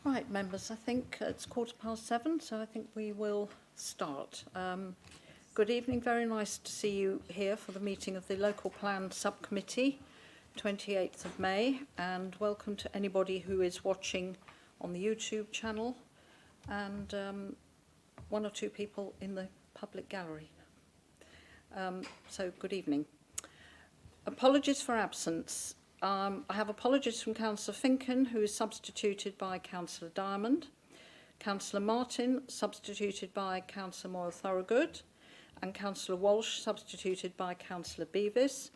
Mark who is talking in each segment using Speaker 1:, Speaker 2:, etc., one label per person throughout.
Speaker 1: Right, members, I think it's 7:15, so I think we will start. Good evening, very nice to see you here for the meeting of the Local Plan Subcommittee, 28th of May, and welcome to anybody who is watching on the YouTube channel and one or two people in the public gallery. So good evening. Apologies for absence. I have apologies from Councillor Finken, who is substituted by Councillor Diamond, Councillor Martin, substituted by Councillor Moyle-Thorogood, and Councillor Walsh, substituted by Councillor Beavis.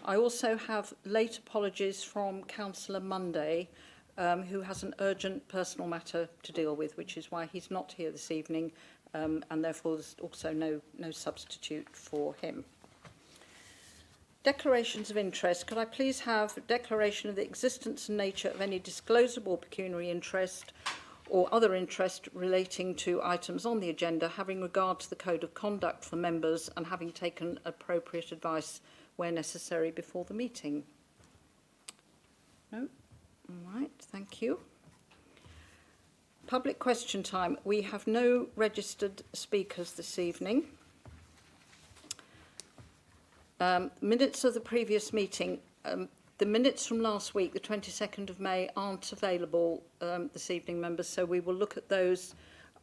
Speaker 1: I also have late apologies from Councillor Monday, who has an urgent personal matter to deal with, which is why he's not here this evening, and therefore there's also no substitute for him. Declarations of interest. Could I please have a declaration of the existence and nature of any disclosable pecuniary interest or other interest relating to items on the agenda, having regard to the code of conduct for members and having taken appropriate advice where necessary before the meeting? No? All right, thank you. Public question time. We have no registered speakers this evening. Minutes of the previous meeting. The minutes from last week, the 22nd of May, aren't available this evening, members, so we will look at those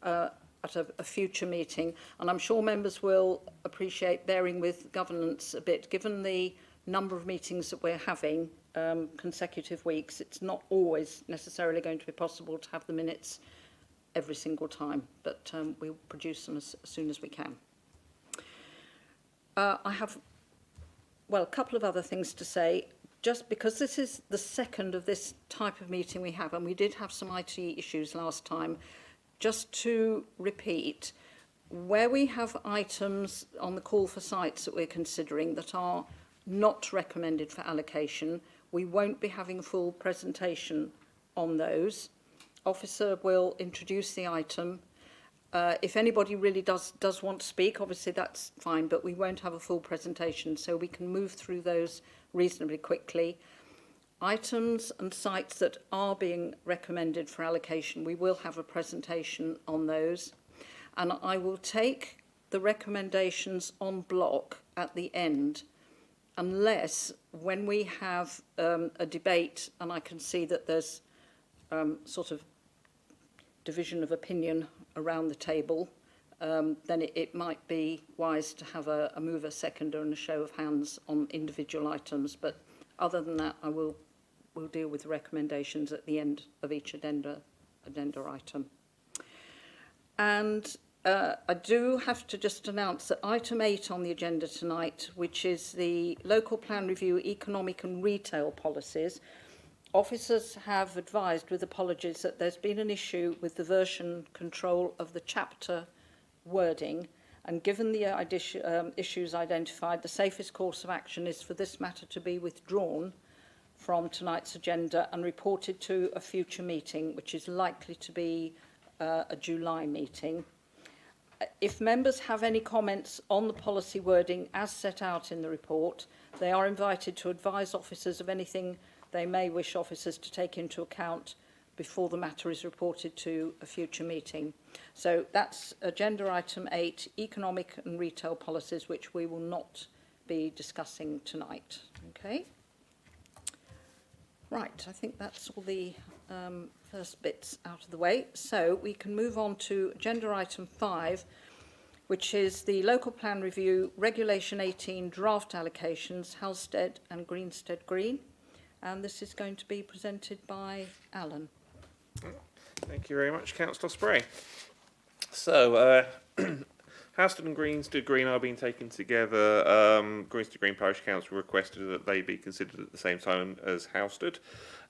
Speaker 1: at a future meeting. And I'm sure members will appreciate bearing with governance a bit. Given the number of meetings that we're having consecutive weeks, it's not always necessarily going to be possible to have the minutes every single time, but we'll produce them as soon as we can. I have a couple of other things to say, just because this is the second of this type of meeting we have, and we did have some IT issues last time. Just to repeat, where we have items on the call for sites that we're considering that are not recommended for allocation, we won't be having a full presentation on those. Officer will introduce the item. If anybody really does want to speak, obviously that's fine, but we won't have a full presentation, so we can move through those reasonably quickly. Items and sites that are being recommended for allocation, we will have a presentation on those. And I will take the recommendations en bloc at the end, unless when we have a debate and I can see that there's sort of division of opinion around the table, then it might be wise to have a mover, seconder and a show of hands on individual items. But other than that, we'll deal with the recommendations at the end of each addenda item. And I do have to just announce that item 8 on the agenda tonight, which is the Local Plan Review Economic and Retail Policies, officers have advised with apologies that there's been an issue with the version control of the chapter wording, and given the issues identified, the safest course of action is for this matter to be withdrawn from tonight's agenda and reported to a future meeting, which is likely to be a July meeting. If members have any comments on the policy wording as set out in the report, they are invited to advise officers of anything they may wish officers to take into account before the matter is reported to a future meeting. So that's agenda item 8, economic and retail policies, which we will not be discussing tonight. Okay. Right, I think that's all the first bits out of the way. So we can move on to agenda item 5, which is the Local Plan Review Regulation 18 Draft Allocations, Halstead and Greenstead Green. And this is going to be presented by Alan.
Speaker 2: Thank you very much, Councillor Spray. So, Halstead and Greenstead Green are being taken together. Greenstead Green Parish Council requested that they be considered at the same time as Halstead.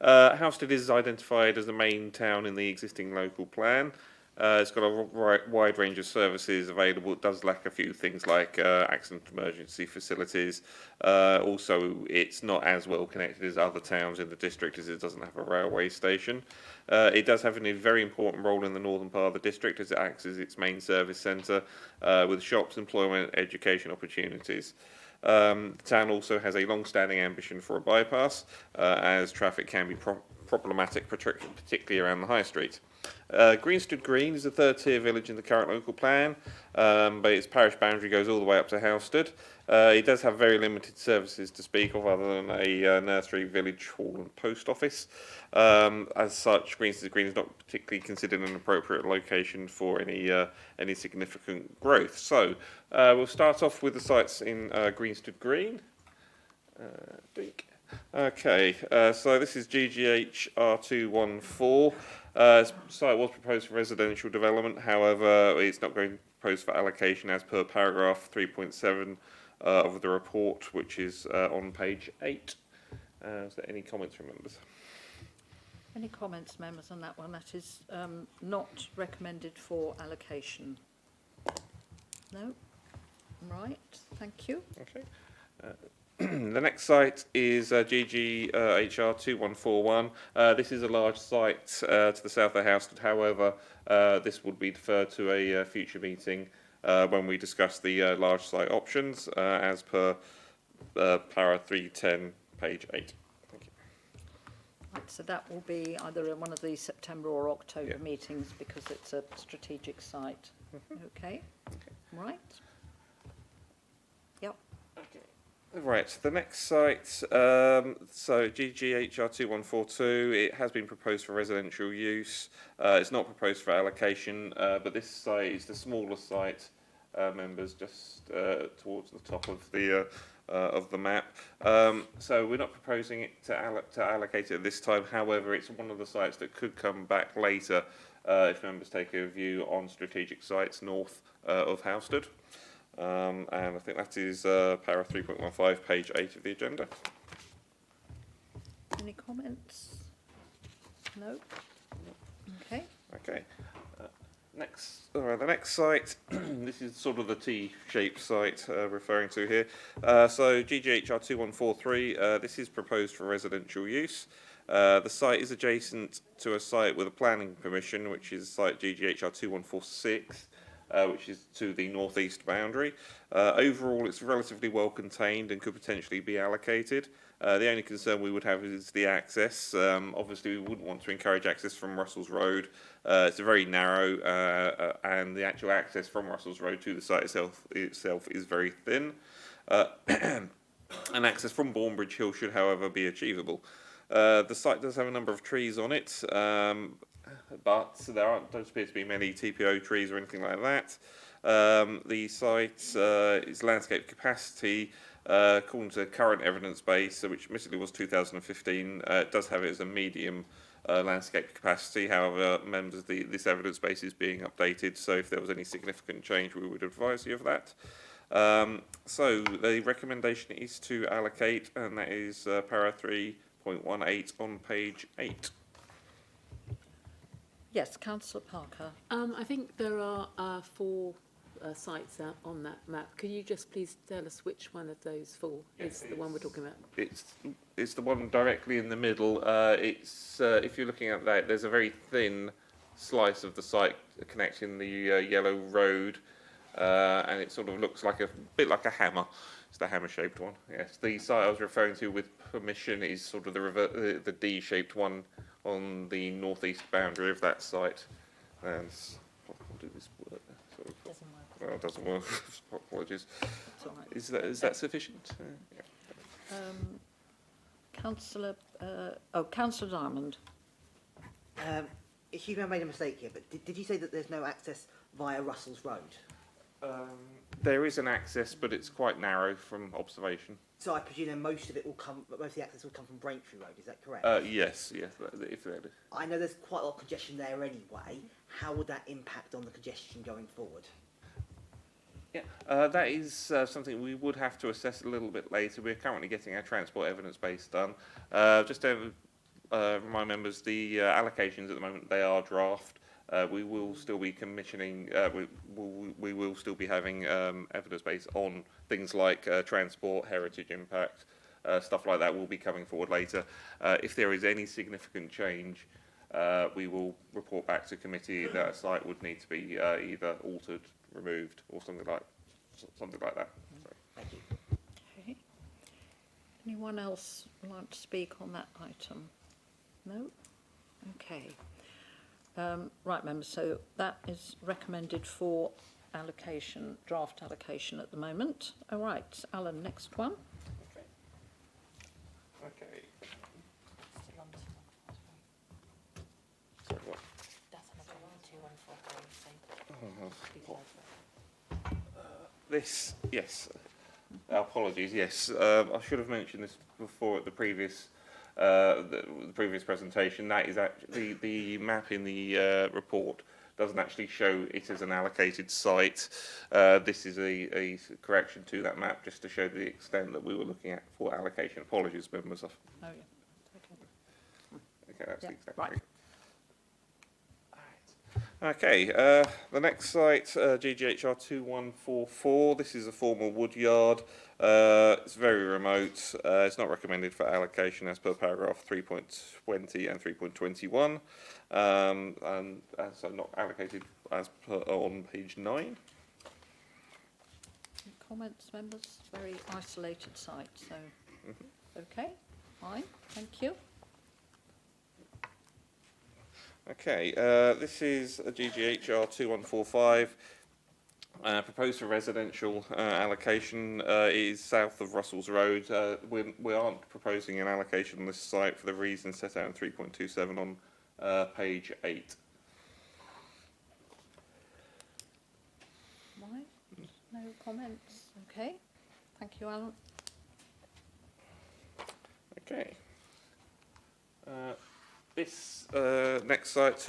Speaker 2: Halstead is identified as the main town in the existing local plan. It's got a wide range of services available. It does lack a few things like accident emergency facilities. Also, it's not as well connected as other towns in the district, as it doesn't have a railway station. It does have a very important role in the northern part of the district, as it acts as its main service centre with shops, employment, education opportunities. The town also has a long-standing ambition for a bypass, as traffic can be problematic, particularly around the High Street. Greensted Green is the third tier village in the current local plan, but its parish boundary goes all the way up to Halstead. It does have very limited services to speak of other than a nursery, village hall and post office. As such, Greensted Green is not particularly considered an appropriate location for any significant growth. So we'll start off with the sites in Greensted Green. Okay, so this is GGH R214. Site was proposed for residential development, however, it's not going to be proposed for allocation as per paragraph 3.7 of the report, which is on page 8. Is there any comments from members?
Speaker 1: Any comments, members, on that one? That is not recommended for allocation. No? Right, thank you.
Speaker 2: Okay. The next site is GGHR 2141. This is a large site to the south of Halstead. However, this would be deferred to a future meeting when we discuss the large site options as per para 310, page 8. Thank you.
Speaker 1: Right, so that will be either in one of the September or October meetings because it's a strategic site. Okay. Right. Yep.
Speaker 2: Okay. Right, the next site, so GGHR 2142, it has been proposed for residential use. It's not proposed for allocation, but this site is the smaller site, members, just towards the top of the map. So we're not proposing it to allocate it at this time. However, it's one of the sites that could come back later if members take a view on strategic sites north of Halstead. And I think that is para 3.15, page 8 of the agenda.
Speaker 1: Any comments? No? Okay.
Speaker 2: Okay. The next site, this is sort of the T-shaped site referring to here. So GGHR 2143, this is proposed for residential use. The site is adjacent to a site with a planning permission, which is site GGHR 2146. Which is to the northeast boundary. Overall, it's relatively well contained and could potentially be allocated. The only concern we would have is the access. Obviously, we wouldn't want to encourage access from Russell's Road. It's a very narrow, and the actual access from Russell's Road to the site itself is very thin. And access from Bournebridge Hill should, however, be achievable. The site does have a number of trees on it. But don't appear to be many TPO trees or anything like that. The site is landscape capacity, according to current evidence base, which admittedly was 2015, it does have it as a medium landscape capacity. However, members, this evidence base is being updated, so if there was any significant change, we would advise you of that. So the recommendation is to allocate, and that is para 3.18 on page 8.
Speaker 1: Yes, Councillor Parker.
Speaker 3: I think there are 4 sites out on that map. Could you just please tell us which one of those 4 is the one we're talking about?
Speaker 2: It's the one directly in the middle. It's if you're looking at that, there's a very thin slice of the site connecting the yellow road, and it sort of looks like a bit like a hammer. It's the hammer-shaped one. Yes, the site I was referring to with permission is sort of the D-shaped one on the northeast boundary of that site. And I'll do this work.
Speaker 1: Doesn't work.
Speaker 2: Well, it doesn't work. Apologies.
Speaker 1: That's all right.
Speaker 2: Is that sufficient? Yeah.
Speaker 1: Councillor Diamond.
Speaker 4: Excuse me, I made a mistake here, but did you say that there's no access via Russell's Road?
Speaker 2: There is an access, but it's quite narrow from observation.
Speaker 4: So I presume then most of the access will come from Braintree Road, is that correct?
Speaker 2: Yes. If that is.
Speaker 4: I know there's quite a lot of congestion there anyway. How would that impact on the congestion going forward?
Speaker 2: Yeah, that is something we would have to assess a little bit later. We're currently getting our transport evidence base done. Just to remind members, the allocations at the moment, they are draft. We will still be commissioning, we will still be having evidence base on things like transport, heritage impact, stuff like that will be coming forward later. If there is any significant change, we will report back to committee that a site would need to be either altered, removed, or something like that. So.
Speaker 4: Thank you.
Speaker 1: Okay. Anyone else like to speak on that item? No? Okay. Right, members, so that is recommended for allocation, draft allocation at the moment. All right, Alan, next one.
Speaker 2: Okay. Sorry, what?
Speaker 5: That's another one, 2143,
Speaker 2: This, yes. Apologies, yes. I should have mentioned this before at the previous presentation. That is actually the map in the report doesn't actually show it as an allocated site. This is a correction to that map just to show the extent that we were looking at for allocation. Apologies, members.
Speaker 1: Oh, yeah.
Speaker 2: Okay, that's
Speaker 1: Yeah,
Speaker 2: the exact
Speaker 1: right.
Speaker 2: thing. Okay, the next site, GGHR 2144. This is a former wood yard. It's very remote. It's not recommended for allocation as per paragraph 3.20 and 3.21, and so not allocated as per on page 9.
Speaker 1: Any comments, members? Very isolated site, so okay, fine, thank you.
Speaker 2: Okay, this is a GGHR 2145. Proposed for residential allocation is south of Russell's Road. We aren't proposing an allocation on this site for the reasons set out in 3.27 on page 8.
Speaker 1: Right, no comments, okay. Thank you, Alan.
Speaker 2: Okay. This next site,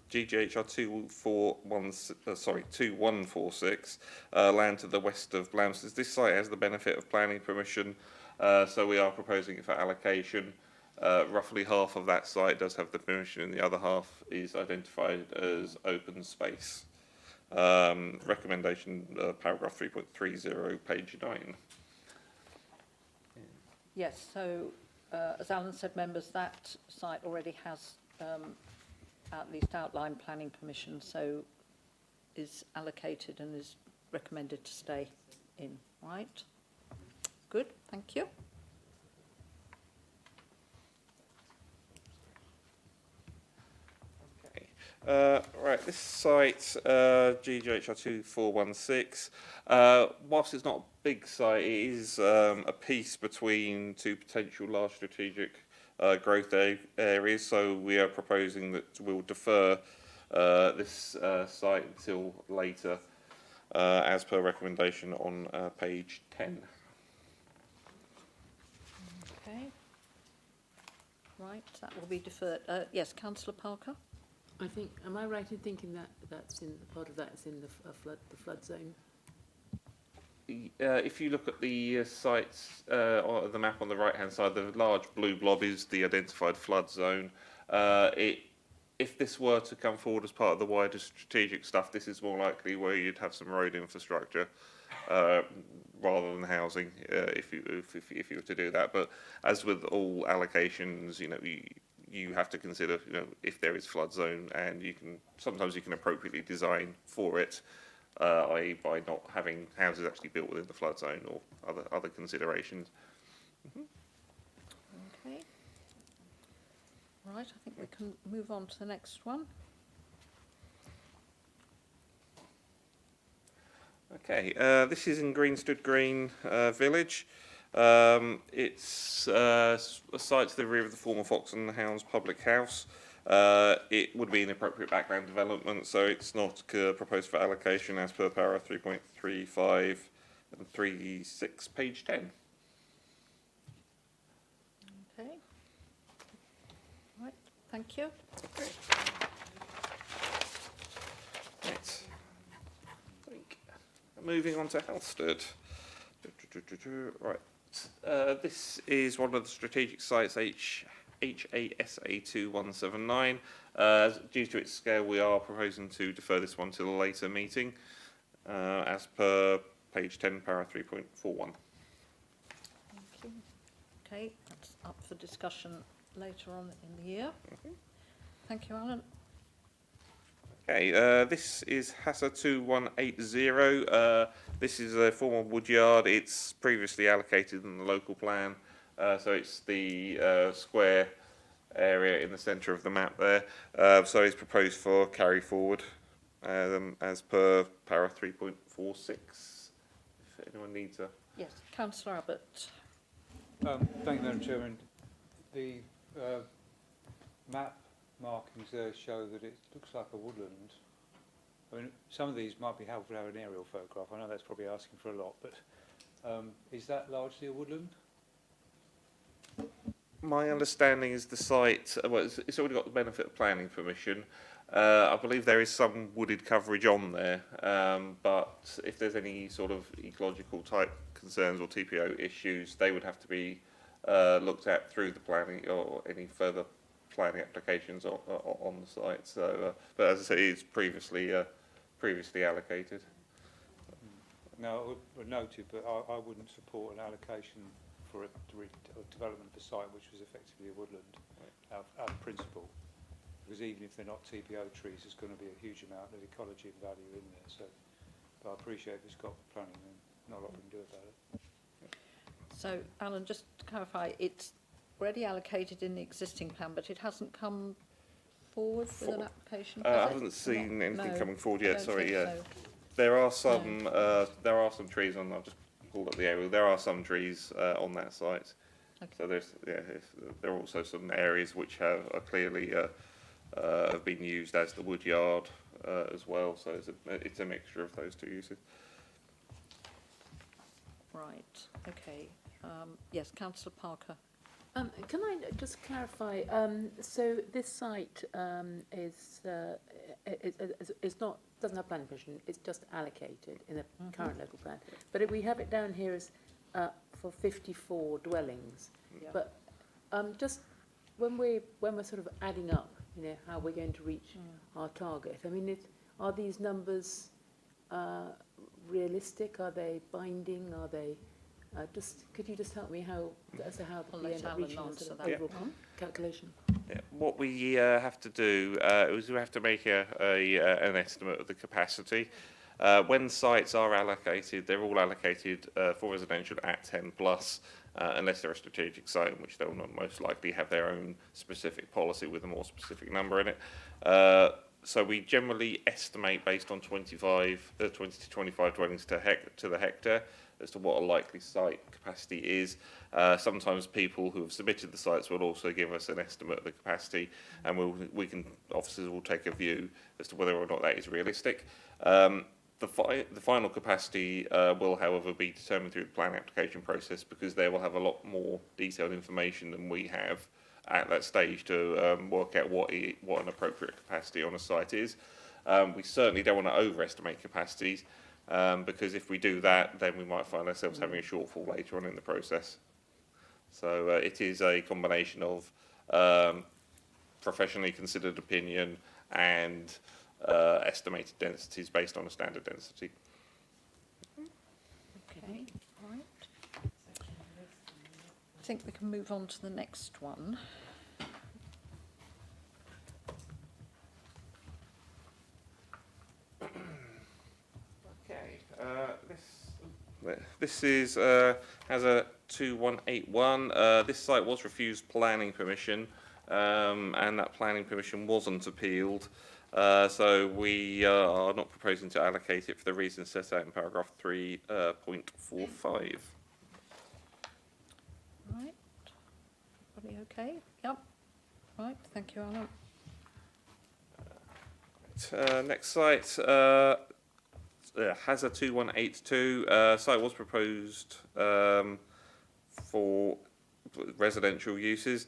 Speaker 2: GGHR 2146, land to the west of Blamsted. This site has the benefit of planning permission, so we are proposing it for allocation. Roughly half of that site does have the permission, and the other half is identified as open space. Recommendation, paragraph 3.30, page 9.
Speaker 1: Yes, so as Alan said, members, that site already has at least outline planning permission, so is allocated and is recommended to stay in, right? Good, thank you.
Speaker 2: Okay. Right, this site, GGHR 2416, whilst it's not a big site, it is a piece between two potential large strategic growth areas, so we are proposing that we'll defer this site until later, as per recommendation on page 10.
Speaker 1: Okay. Right, that will be deferred. Yes, Councillor Parker?
Speaker 3: I think, am I right in thinking that that's in, part of that is in the flood zone?
Speaker 2: If you look at the sites, or the map on the right-hand side, the large blue blob is the identified flood zone. If this were to come forward as part of the wider strategic stuff, this is more likely where you'd have some road infrastructure rather than housing, if you were to do that. But as with all allocations, you have to consider, if there is flood zone, and sometimes you can appropriately design for it, i.e. by not having houses actually built within the flood zone or other considerations.
Speaker 1: Okay. Right, I think we can move on to the next one.
Speaker 2: Okay, this is in Greenstead Green Village. It's a site to the rear of the former Fox and Hounds public house. It would be an appropriate background development, so it's not proposed for allocation as per para 3.35 and 36, page 10.
Speaker 1: Okay. Right, thank you.
Speaker 2: Right. Moving on to Halstead. Right. This is one of the strategic sites, HASA 2179. Due to its scale, we are proposing to defer this one to a later meeting, as per page 10, para 3.41.
Speaker 1: Thank you. Okay, that's up for discussion later on in the year. Thank you, Alan.
Speaker 2: Okay, this is HASA 2180. This is a former wood yard. It's previously allocated in the local plan, so it's the square area in the centre of the map there. So it's proposed for carry forward as per para 3.46. If anyone needs a...
Speaker 1: Yes, Councillor Abbott.
Speaker 5: Thank you, Madam Chairman. The map markings there show that it looks like a woodland. I mean, some of these might be helpful to have an aerial photograph. I know that's probably asking for a lot, but is that largely a woodland?
Speaker 2: My understanding is the site, well, it's already got the benefit of planning permission. I believe there is some wooded coverage on there, but if there's any sort of ecological type concerns or TPO issues, they would have to be looked at through the planning or any further planning applications on the site. So, but as I say, it's previously allocated.
Speaker 5: No, noted, but I wouldn't support an allocation for a development of a site which was effectively a woodland out of principle. Because even if they're not TPO trees, there's going to be a huge amount of ecology and value in there. So, but I appreciate if it's got planning, then not a lot we can do about it.
Speaker 1: So, Alan, just to clarify, it's already allocated in the existing plan, but it hasn't come forward with an application?
Speaker 2: I
Speaker 1: has it?
Speaker 2: haven't seen
Speaker 1: Not-
Speaker 2: anything
Speaker 1: no,
Speaker 2: coming forward
Speaker 1: I
Speaker 2: yet.
Speaker 1: don't
Speaker 2: Sorry,
Speaker 1: think
Speaker 2: yeah.
Speaker 1: so.
Speaker 2: There are some trees on. I've just pulled up the area. There are some trees on that site.
Speaker 1: Okay.
Speaker 2: So there are also some areas which are clearly have been used as the wood yard as well. So it's a mixture of those two uses.
Speaker 1: Right, okay. Yes, Councillor Parker.
Speaker 3: Can I just clarify? So this site is not, doesn't have planning permission. It's just allocated in the current local plan. But we have it down here as for 54 dwellings.
Speaker 1: Yeah.
Speaker 3: But just when we're sort of adding up, you know, how we're going to reach our target. I mean, are these numbers realistic? Are they binding? Are they could you just help me as to how
Speaker 1: I'll
Speaker 3: we
Speaker 1: let
Speaker 3: end up
Speaker 1: Alan
Speaker 3: reaching a
Speaker 1: answer
Speaker 3: sort of
Speaker 1: that
Speaker 3: overall
Speaker 1: one.
Speaker 3: calculation?
Speaker 2: Yeah, what we have to do is we have to make an estimate of the capacity. When sites are allocated, they're all allocated for residential at 10 plus, unless they're a strategic site, in which they'll not most likely have their own specific policy with a more specific number in it. So we generally estimate based on 20 to 25 dwellings to the hectare as to what a likely site capacity is. Sometimes people who have submitted the sites will also give us an estimate of the capacity, and officers will take a view as to whether or not that is realistic. The final capacity will, however, be determined through the plan application process, because they will have a lot more detailed information than we have at that stage to work out what an appropriate capacity on a site is. We certainly don't want to overestimate capacities, because if we do that, then we might find ourselves having a shortfall later on in the process. So it is a combination of professionally considered opinion and estimated densities based on a standard density.
Speaker 1: Okay, right. I think we can move on to the next one.
Speaker 2: Okay, this is has a 2181. This site was refused planning permission, and that planning permission wasn't appealed. So we are not proposing to allocate it for the reasons set out in paragraph 3.45.
Speaker 1: Right. Everybody okay? Yep. Right, thank you, Alan.
Speaker 2: Next site has a 2182. Site was proposed for residential uses.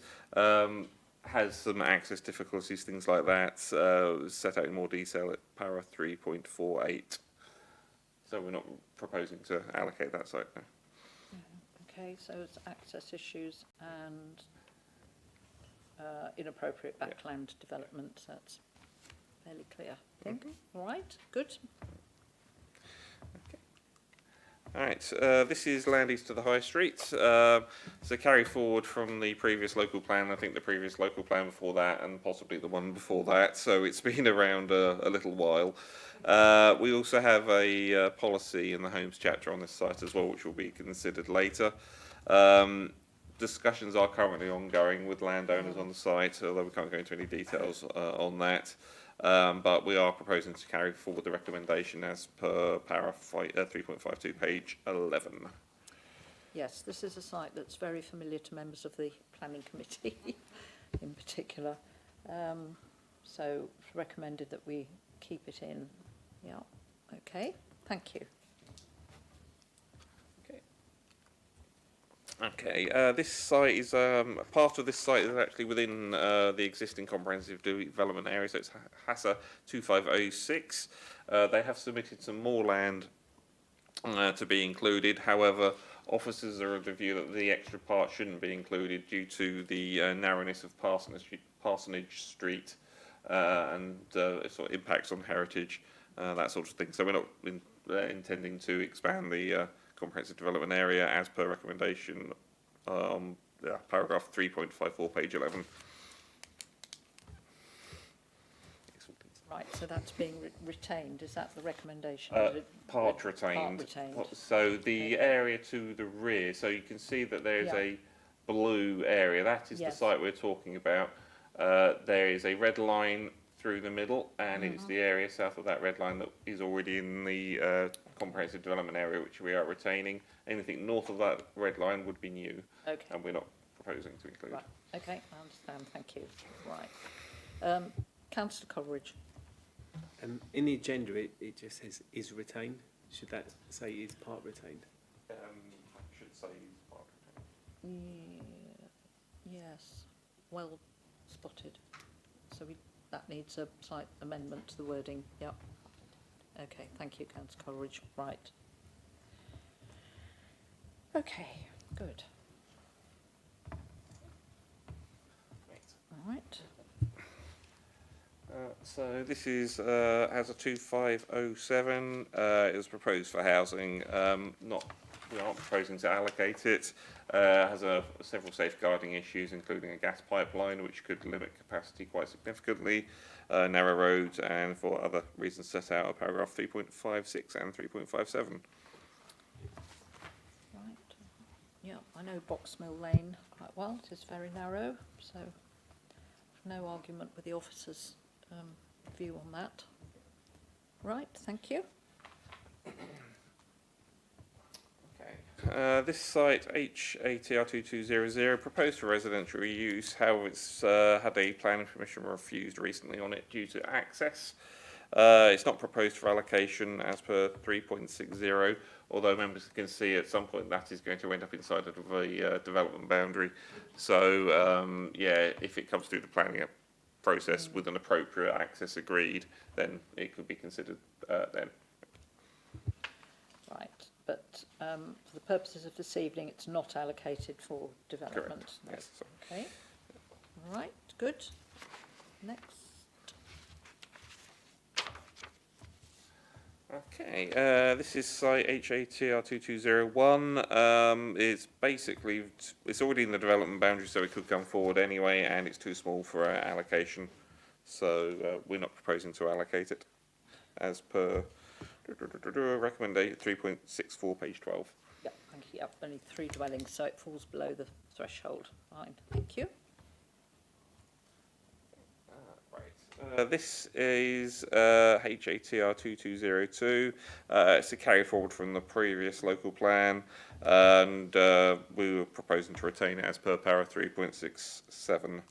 Speaker 2: Has some access difficulties, things like that. Set out in more detail at para 3.48. So we're not proposing to allocate that site now.
Speaker 1: Okay, so it's access issues and inappropriate backland development. That's fairly clear, I think. All right, good.
Speaker 2: All right, this is land east of the High Street. So carry forward from the previous local plan. I think the previous local plan before that, and possibly the one before that. So it's been around a little while. We also have a policy in the homes chapter on this site as well, which will be considered later. discussions are currently ongoing with landowners on the site, although we can't go into any details on that. But we are proposing to carry forward the recommendation as per paragraph 3.52, page 11.
Speaker 1: Yes, this is a site that's very familiar to members of the planning committee in particular. So it's recommended that we keep it in. Yeah, okay, thank you.
Speaker 2: Okay, this site is, part of this site is actually within the existing comprehensive development area, so it's HASA 2506. They have submitted some more land to be included. However, officers are of the view that the extra part shouldn't be included due to the narrowness of Parsonage Street and sort of impacts on heritage, that sort of thing. So we're not intending to expand the comprehensive development area as per recommendation on paragraph 3.54, page 11.
Speaker 1: Right, so that's being retained, is that the recommendation?
Speaker 2: Part retained.
Speaker 1: Part retained.
Speaker 2: So the area to the rear, so you can see that there's
Speaker 1: Yeah.
Speaker 2: a blue area, that is the
Speaker 1: Yes.
Speaker 2: site we're talking about. There is a red line through the middle, and it's the area south of that red line that is already in the comprehensive development area, which we are retaining. Anything north of that red line would be new,
Speaker 1: Okay,
Speaker 2: and we're not proposing to include.
Speaker 1: right, okay, I understand, thank you. Right. Councillor Coleridge.
Speaker 6: In the agenda, it just says is retained. Should that say is part retained?
Speaker 2: I should say part retained.
Speaker 1: Yes, well spotted. So that needs a slight amendment to the wording, yep. Okay, thank you, Councillor Coleridge, right. Okay, good. All right.
Speaker 2: So this is as a 2507. It was proposed for housing. We aren't proposing to allocate it. Has several safeguarding issues, including a gas pipeline, which could limit capacity quite significantly, narrow roads, and for other reasons set out in paragraph 3.56 and 3.57.
Speaker 1: Right. Yeah, I know Box Mill Lane quite well. It is very narrow, so no argument with the officer's view on that. Right, thank you.
Speaker 2: This site, HATR 2200, proposed for residential use. However, it's had a planning permission refused recently on it due to access. It's not proposed for allocation as per 3.60, although members can see at some point that is going to end up inside of a development boundary. So, yeah, if it comes through the planning process with an appropriate access agreed, then it could be considered then.
Speaker 1: Right, but for the purposes of this evening, it's not allocated for development.
Speaker 2: Correct.
Speaker 1: No.
Speaker 2: Yes. So
Speaker 1: Okay. Right, good. Next.
Speaker 2: okay, this is site HATR 2201. It's basically, it's already in the development boundary, so it could come forward anyway, and it's too small for our allocation. So we're not proposing to allocate it as per recommendation 3.64, page 12.
Speaker 1: Yeah, thank you. Yep, only 3 dwellings, so it falls below the threshold. Fine, thank you.
Speaker 2: This is HATR 2202. It's a carry forward from the previous local plan, and we were proposing to retain it as per para 3.67.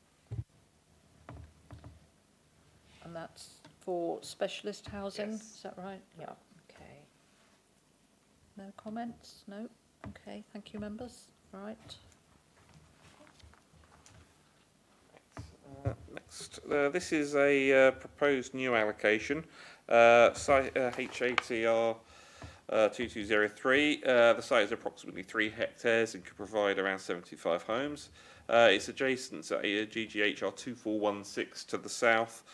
Speaker 1: And that's for specialist housing,
Speaker 2: Yes.
Speaker 1: is that right? Yeah, okay. No comments? No? Okay, thank you, members. Right.
Speaker 2: Next, this is a proposed new allocation, site HATR 2203. The site is approximately 3 hectares and could provide around 75 homes. It's adjacent to GGHR 2416 to the south,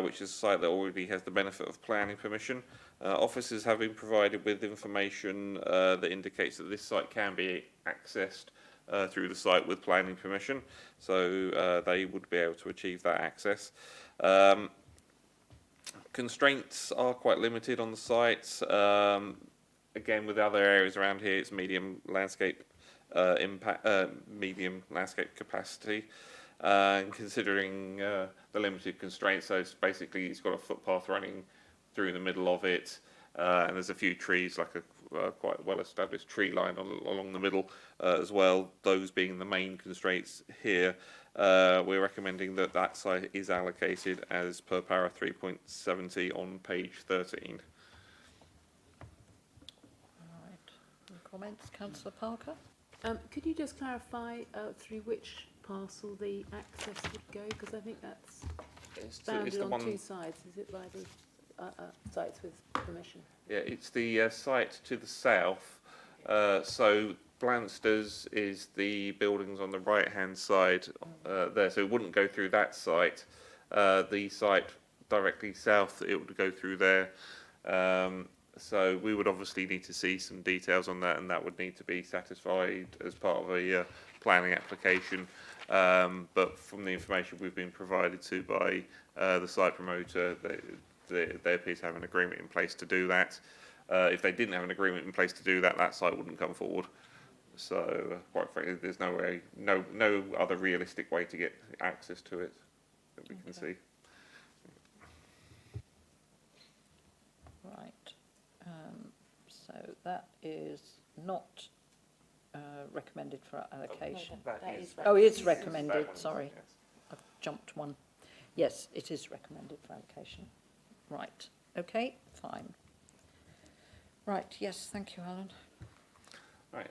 Speaker 2: which is a site that already has the benefit of planning permission. Officers have been provided with information that indicates that this site can be accessed through the site with planning permission, so they would be able to achieve that access. Constraints are quite limited on the site. Again, with other areas around here, it's medium landscape medium landscape capacity. And considering the limited constraints, so it's got a footpath running through the middle of it, and there's a few trees, like a quite well-established tree line along the middle as well. Those being the main constraints here, we're recommending that that site is allocated as per para 3.70 on page 13.
Speaker 1: Right. Any comments, Councillor Parker?
Speaker 3: Could you just clarify through which parcel the access would go? Because I think that's
Speaker 2: It's
Speaker 3: bounded
Speaker 2: the
Speaker 3: on
Speaker 2: one,
Speaker 3: two sides. Is it by the sites with permission?
Speaker 2: yeah, it's the site to the south. So Blansters is the buildings on the right-hand side there, so it wouldn't go through that site. The site directly south, it would go through there. So we would obviously need to see some details on that, and that would need to be satisfied as part of a planning application. But from the information we've been provided to by the site promoter, they appear to have an agreement in place to do that. If they didn't have an agreement in place to do that, that site wouldn't come forward. So quite frankly, there's no other realistic way to get access to it that we can see.
Speaker 1: Right. So that is not recommended for allocation.
Speaker 3: That is
Speaker 1: Oh, it is
Speaker 2: That
Speaker 1: recommended,
Speaker 2: one,
Speaker 1: sorry.
Speaker 2: yes.
Speaker 1: I've jumped one. Yes, it is recommended for allocation. Right, okay, fine. Right, yes, thank you, Alan.
Speaker 2: Right,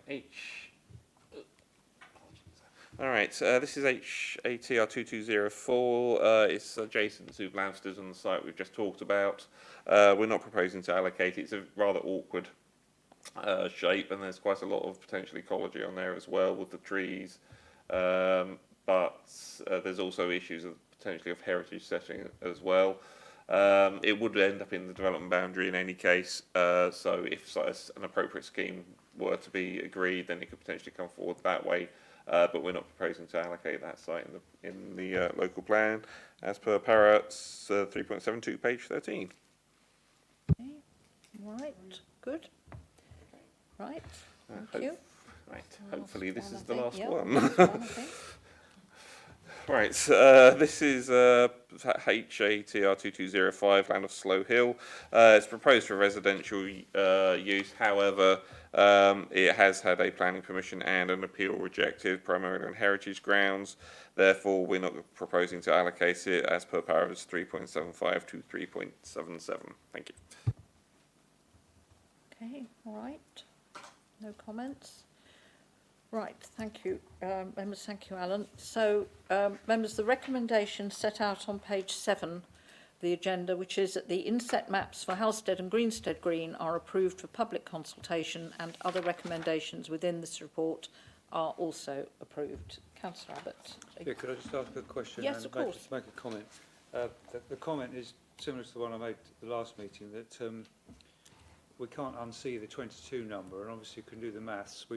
Speaker 2: All right, this is HATR 2204. It's adjacent to Blansters on the site we've just talked about. We're not proposing to allocate it. It's a rather awkward shape, and there's quite a lot of potential ecology on there as well with the trees. But there's also issues of potentially of heritage setting as well. It would end up in the development boundary in any case. So if an appropriate scheme were to be agreed, then it could potentially come forward that way. But we're not proposing to allocate that site in the local plan as per para 3.72, page 13.
Speaker 1: Okay, right, good. Right, thank you.
Speaker 2: Right, hopefully this is the
Speaker 1: I
Speaker 2: last
Speaker 1: think.
Speaker 2: one.
Speaker 1: Yep, last one, I think.
Speaker 2: Right, this is HATR 2205, Land of Slow Hill. It's proposed for residential use, however, it has had a planning permission and an appeal rejected, primarily on heritage grounds. Therefore, we're not proposing to allocate it as per paragraphs 3.75 to 3.77. Thank you.
Speaker 1: Okay, all right. No comments? Right, thank you, members. Thank you, Alan. So, members, the recommendation set out on page 7, the agenda, which is that the inset maps for Halstead and Greenstead Green are approved for public consultation, and other recommendations within this report are also approved. Councillor Abbott.
Speaker 5: Yeah, could I just ask a question?
Speaker 1: Yes, of course.
Speaker 5: Make a comment. The comment is similar to the one I made at the last meeting, that we can't unsee the 22 number, and obviously you can do the maths.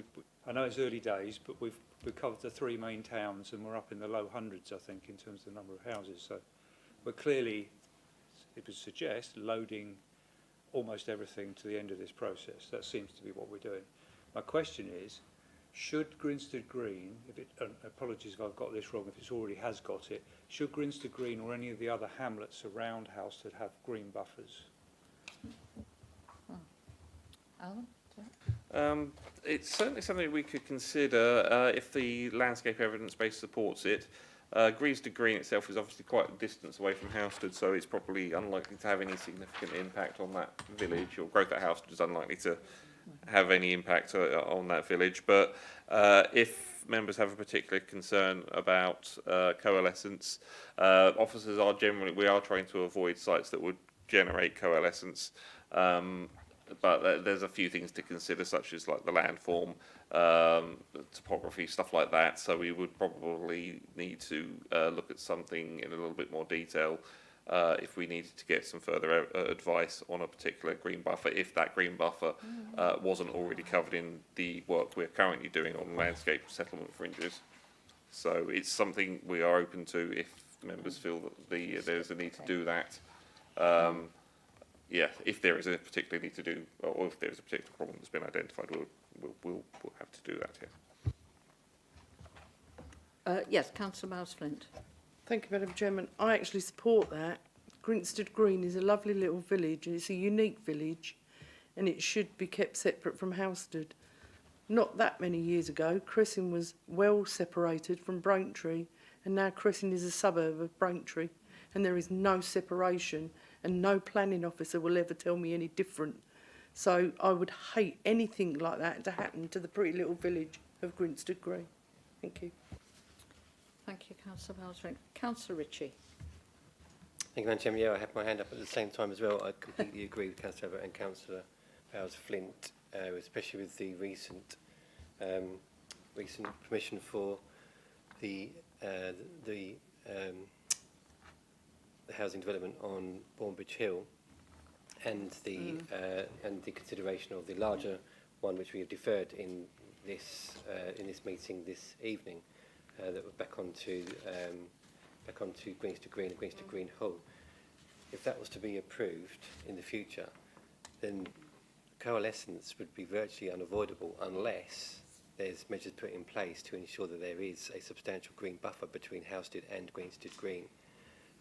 Speaker 5: I know it's early days, but we've covered the 3 main towns, and we're up in the low hundreds, I think, in terms of the number of houses. So we're clearly, it would suggest, loading almost everything to the end of this process. That seems to be what we're doing. My question is, should Grinstead Green, apologies if I've got this wrong, if it already has got it, should Grinstead Green or any of the other hamlets around Halstead have green buffers?
Speaker 1: Alan?
Speaker 2: It's certainly something we could consider if the landscape evidence base supports it. Greenstead Green itself is obviously quite a distance away from Halstead, so it's probably unlikely to have any significant impact on that village, or growth at Halstead is unlikely to have any impact on that village. But if members have a particular concern about coalescence, officers are we are trying to avoid sites that would generate coalescence. But there's a few things to consider, such as like the landform, topography, stuff like that. So we would probably need to look at something in a little bit more detail if we needed to get some further advice on a particular green buffer, if that green buffer wasn't already covered in the work we're currently doing on landscape settlement fringes. So it's something we are open to if members feel that there's a need to do that. Yeah, if there is a particular need to do, or if there is a particular problem that's been identified, we'll have to do that. Yeah.
Speaker 1: Yes, Councillor Bowes-Flint.
Speaker 7: Thank you, Madam Chairman. I actually support that. Grinstead Green is a lovely little village, and it's a unique village, and it should be kept separate from Housestead. Not that many years ago, Cressing was well separated from Braintree, and now Cressing is a suburb of Braintree, and there is no separation, and no planning officer will ever tell me any different. So I would hate anything like that to happen to the pretty little village of Grinstead Green. Thank you.
Speaker 1: Thank you, Councillor Bowes-Flint. Councillor Ritchie.
Speaker 8: Thank you, Madam Chairman. Yeah, I have my hand up at the same time as well. I completely agree with Councillor Abbott and Councillor Bowes-Flint, especially with the recent permission for the housing development on Bournebridge Hill, and the consideration of the larger one which we have deferred in this meeting this evening, that we're back onto Grinstead Green and Grinstead Green Hull. If that was to be approved in the future, then coalescence would be virtually unavoidable unless there's measures put in place to ensure that there is a substantial green buffer between Housestead and Grinstead Green.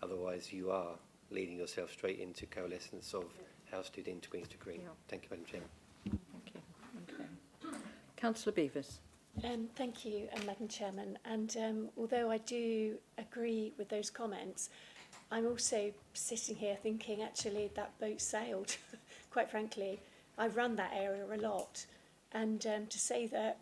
Speaker 8: Otherwise, you are leading yourself straight into coalescence of Housestead into Grinstead Green.
Speaker 1: Yeah.
Speaker 8: Thank you, Madam Chairman.
Speaker 1: Thank you. Okay. Councillor Beavers.
Speaker 9: Thank you, Madam Chairman. And although I do agree with those comments, I'm also sitting here thinking, actually, that boat sailed, quite frankly. I've run that area a lot. And to say that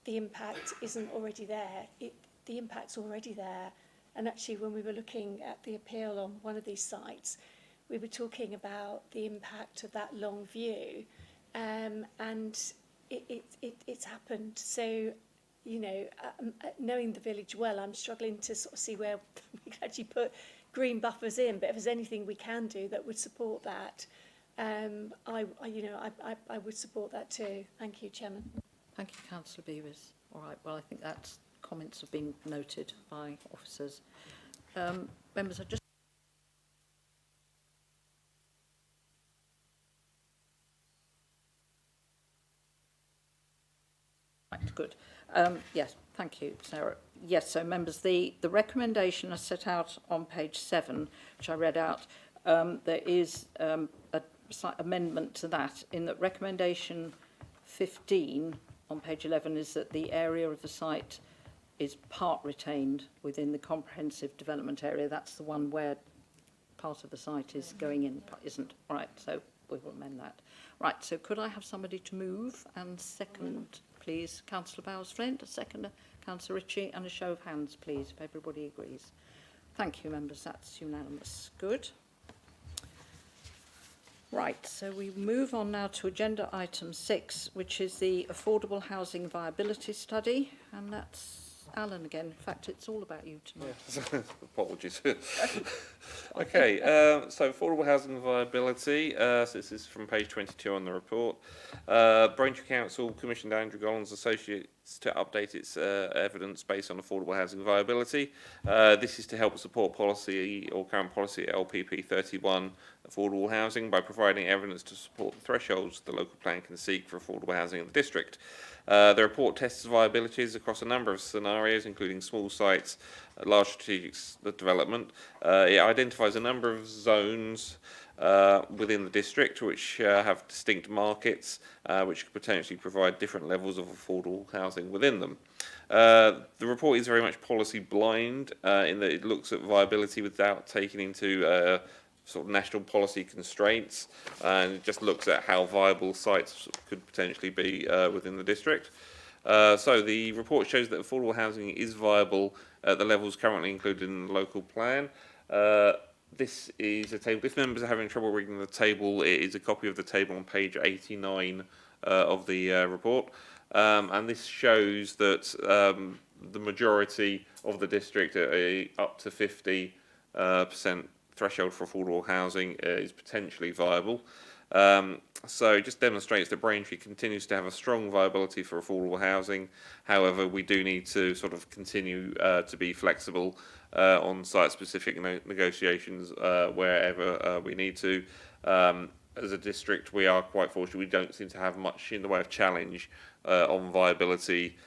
Speaker 9: the impact isn't already there, the impact's already there. And actually, when we were looking at the appeal on one of these sites, we were talking about the impact of that long view. And it's happened. So, you know, knowing the village well, I'm struggling to sort of see where we can actually put green buffers in. But if there's anything we can do that would support that, I would support that too. Thank you, Chairman.
Speaker 1: Thank you, Councillor Beavers. All right, well, I think that comments have been noted by officers. Members, I just... Right, good. Yes, thank you, Sarah. Yes, so members, the recommendation is set out on page 7, which I read out. There is a slight amendment to that, in that recommendation 15 on page 11 is that the area of the site is part retained within the comprehensive development area. That's the one where part of the site is going in, isn't. Right, so we will amend that. Right, so could I have somebody to move and second, please? Councillor Bowes-Flint, a second, Councillor Ritchie, and a show of hands, please, if everybody agrees. Thank you, members, that's unanimous. Good. Right, so we move on now to agenda item 6, which is the Affordable Housing Viability Study, and that's Alan again. In fact, it's all about you tonight.
Speaker 2: Yeah. Apologies. Okay, so affordable housing viability. So this is from page 22 on the report. Braintree Council commissioned Andrew Gollins Associates to update its evidence based on affordable housing viability. This is to help support policy or current policy at LPP 31 affordable housing by providing evidence to support the thresholds the local plan can seek for affordable housing in the district. The report tests viabilities across a number of scenarios, including small sites, large strategic development. It identifies a number of zones within the district which have distinct markets which could potentially provide different levels of affordable housing within them. The report is very much policy blind in that it looks at viability without taking into sort of national policy constraints, and it just looks at how viable sites could potentially be within the district. So the report shows that affordable housing is viable at the levels currently included in the local plan. This is a table. If members are having trouble reading the table, it is a copy of the table on page 89 of the report. And this shows that the majority of the district, up to 50% threshold for affordable housing, is potentially viable. So it just demonstrates that Braintree continues to have a strong viability for affordable housing. However, we do need to sort of continue to be flexible on site-specific negotiations wherever we need to. As a district, we are quite fortunate. We don't seem to have much in the way of challenge on viability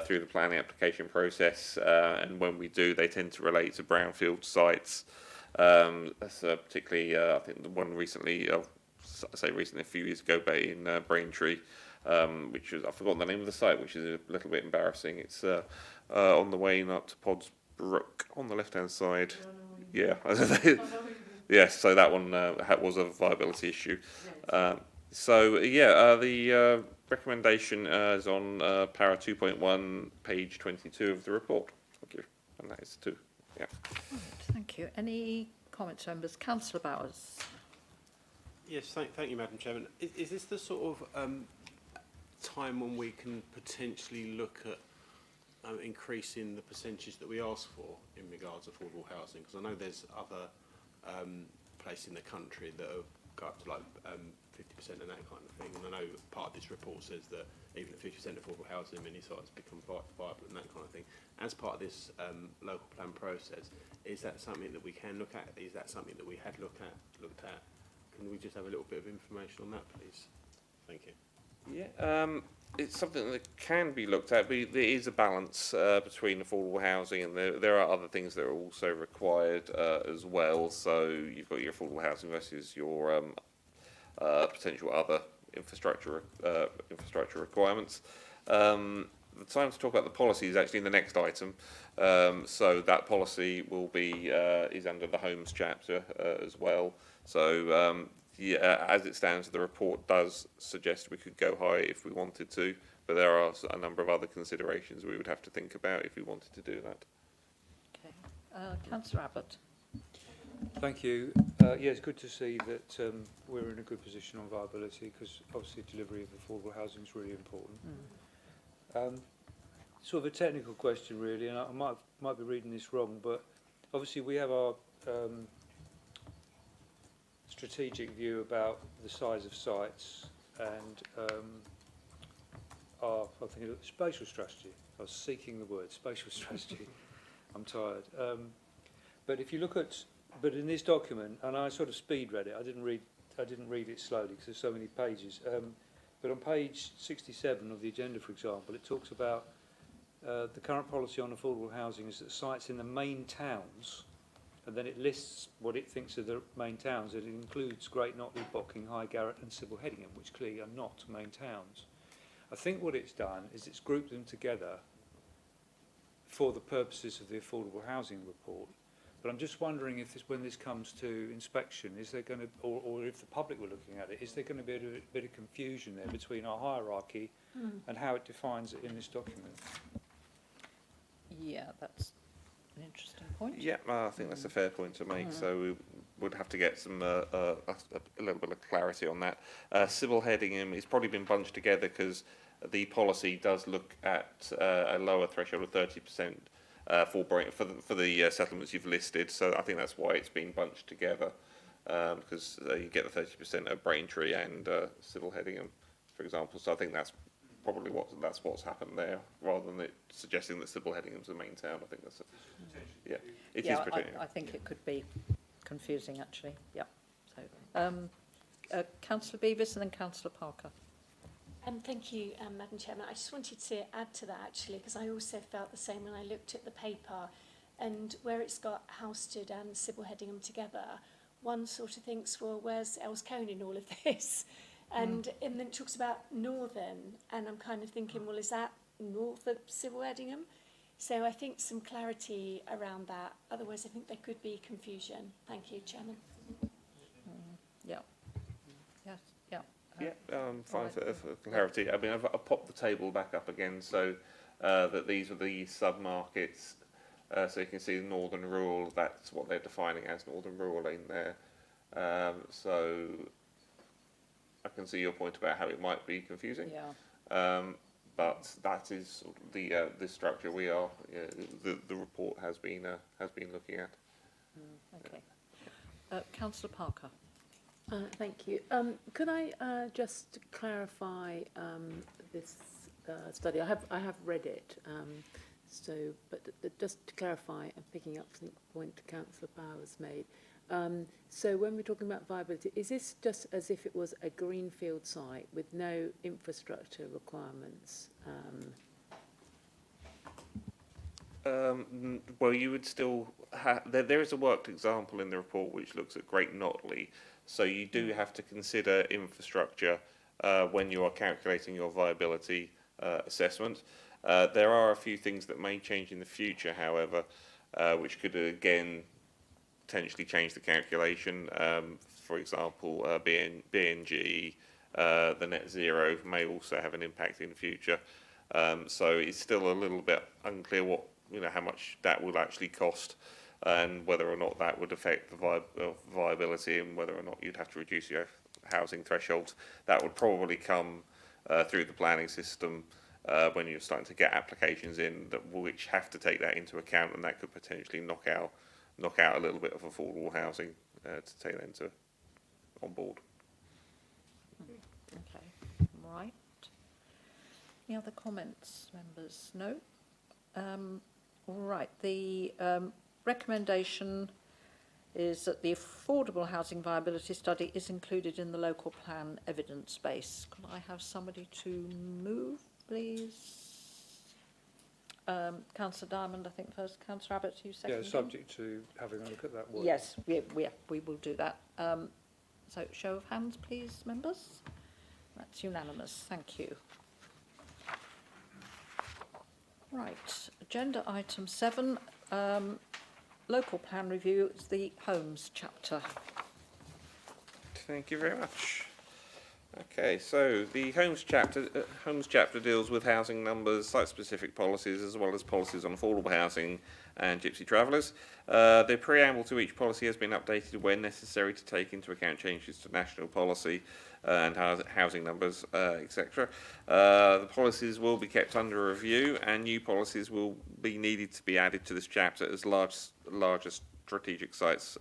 Speaker 2: through the planning application process, and when we do, they tend to relate to brownfield sites. So particularly, I think the one recently, I say recently, a few years ago, but in Braintree, which was, I've forgotten the name of the site, which is a little bit embarrassing. It's on the way up to Podds Brook on the left-hand side. Yeah, yes. So that one was a viability issue. The recommendation is on para 2.1, page 22 of the report. Thank you, and that is two. Yeah.
Speaker 1: Thank you. Any comments, members? Councillor Bowers.
Speaker 6: Yes, thank you, Madam Chairman. Is this the sort of time when we can potentially look at increasing the percentage that we ask for in regards to affordable housing? Because I know there's other places in the country that have got up to like 50% and that kind of thing. And I know part of this report says that even at 50% affordable housing, many sites become viable and that kind of thing. As part of this local plan process, is that something that we can look at? Is that something that we had looked at? Can we just have a little bit of information on that, please? Thank you.
Speaker 2: Yeah, it's something that can be looked at, but there is a balance between affordable housing and there are other things that are also required as well. So you've got your affordable housing versus your potential other infrastructure requirements. The time to talk about the policy is actually in the next item. So that policy will be is under the Homes chapter as well. So as it stands, the report does suggest we could go high if we wanted to, but there are a number of other considerations we would have to think about if we wanted to do that.
Speaker 1: Okay. Councillor Abbott.
Speaker 5: Thank you. Yeah, it's good to see that we're in a good position on viability, because obviously delivery of affordable housing is really important. Sort of a technical question really, and I might be reading this wrong, but obviously we have our strategic view about the size of sites and I'm thinking of spatial strategy. I was seeking the word spatial strategy. I'm tired. But if you look at, but in this document, and I sort of speed read it. I didn't read it slowly because there's so many pages. But on page 67 of the agenda, for example, it talks about the current policy on affordable housing is that sites in the main towns, and then it lists what it thinks are the main towns, and it includes Great Notley, Bocking, Highgarret and Sybil Hedingham, which clearly are not main towns. I think what it's done is it's grouped them together for the purposes of the affordable housing report. But I'm just wondering if this, when this comes to inspection, is there going to, or if the public were looking at it, is there going to be a bit of confusion there between our hierarchy and how it defines it in this document?
Speaker 1: Yeah, that's an interesting point.
Speaker 2: Yeah, I think that's a fair point to make. So we would have to get some a little bit of clarity on that. Sybil Hedingham, it's probably been bunched together because the policy does look at a lower threshold of 30% for the settlements you've listed. So I think that's why it's been bunched together, because you get the 30% of Braintree and Sybil Hedingham, for example. So I think that's probably what's happened there, rather than it suggesting that Sybil Hedingham's the main town. I think that's it is potential.
Speaker 1: I think it could be confusing actually. Yeah. So, Councillor Beavis and then Councillor Parker.
Speaker 9: Thank you, Madam Chairman. I just wanted to add to that actually, because I also felt the same when I looked at the paper, and where it's got Housestead and Sybil Hedingham together, one sort of thinks, well, where's Elscone in all of this? And then it talks about Northern, and I'm kind of thinking, well, is that north of Sybil Hedingham? So I think some clarity around that. Otherwise, I think there could be confusion. Thank you, Chairman.
Speaker 1: Yeah. Yes. Yeah.
Speaker 2: Yeah, fine for clarity. I mean, I've popped the table back up again so that these are the sub-markets. So you can see the northern rural, that's what they're defining as northern rural in there. So I can see your point about how it might be confusing.
Speaker 1: Yeah.
Speaker 2: But that is the structure we are. The report has been looking at.
Speaker 1: Okay. Councillor Parker.
Speaker 3: Thank you. Could I just clarify this study? I have read it. But just to clarify, and picking up the point Councillor Bowers made. So when we're talking about viability, is this just as if it was a greenfield site with no infrastructure requirements
Speaker 2: Well, you would still there is a worked example in the report which looks at Great Notley, so you do have to consider infrastructure when you are calculating your viability assessment. There are a few things that may change in the future, however, which could again potentially change the calculation. For example, BNG, the net zero may also have an impact in the future. So it's still a little bit unclear what, how much that will actually cost, and whether or not that would affect the viability, and whether or not you'd have to reduce your housing thresholds. That would probably come through the planning system when you're starting to get applications in which have to take that into account, and that could potentially knock out a little bit of affordable housing to take that on board.
Speaker 1: Okay, right. Any other comments, members? No? All right, the recommendation is that the affordable housing viability study is included in the local plan evidence base. Could I have somebody to move, please? Councillor Diamond, I think first. Councillor Abbott, you second?
Speaker 5: Yeah, subject to having a look at that work.
Speaker 1: Yes, we will do that. So, show of hands, please, members. That's unanimous. Thank you. Right, agenda item 7, local plan review. It's the homes chapter.
Speaker 2: Thank you very much. Okay, so the homes chapter deals with housing numbers, site-specific policies, as well as policies on affordable housing and gypsy travellers. The preamble to each policy has been updated where necessary to take into account changes to national policy and housing numbers, etc. The policies will be kept under review, and new policies will be needed to be added to this chapter as larger strategic sites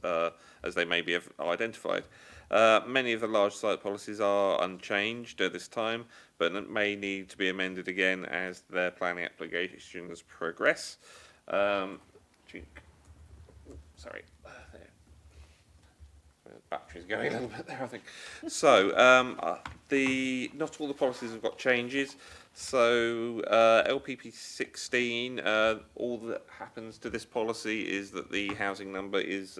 Speaker 2: as they may be identified. Many of the large site policies are unchanged at this time, but may need to be amended again as their planning applications progress. Sorry, there. The battery's going a little bit there, I think. So, not all the policies have got changes. So, LPP 16, all that happens to this policy is that the housing number is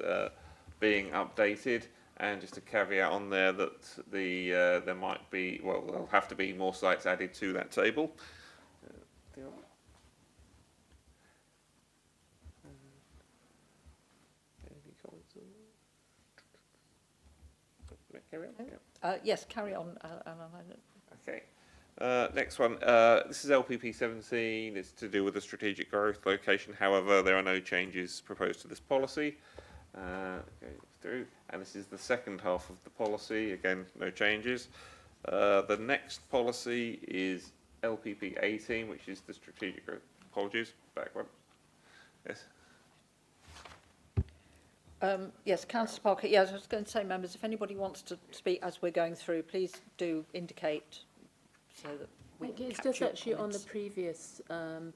Speaker 2: being updated. And just a caveat on there that there might be, there'll have to be more sites added to that table. Any comments on that? Carry on? Yeah.
Speaker 1: Yes, carry on,
Speaker 2: Okay. Next one. This is LPP 17. It's to do with the strategic growth location. However, there are no changes proposed to this policy. Okay, through, and this is the second half of the policy. Again, no changes. The next policy is LPP 18, which is the strategic growth. Apologies, back one. Yes.
Speaker 1: yes, Councillor Parker. Yes, I was going to say, members, if anybody wants to speak as we're going through, please do indicate so that we can
Speaker 3: It's
Speaker 1: capture
Speaker 3: just
Speaker 1: your
Speaker 3: actually on the
Speaker 1: comments.
Speaker 3: previous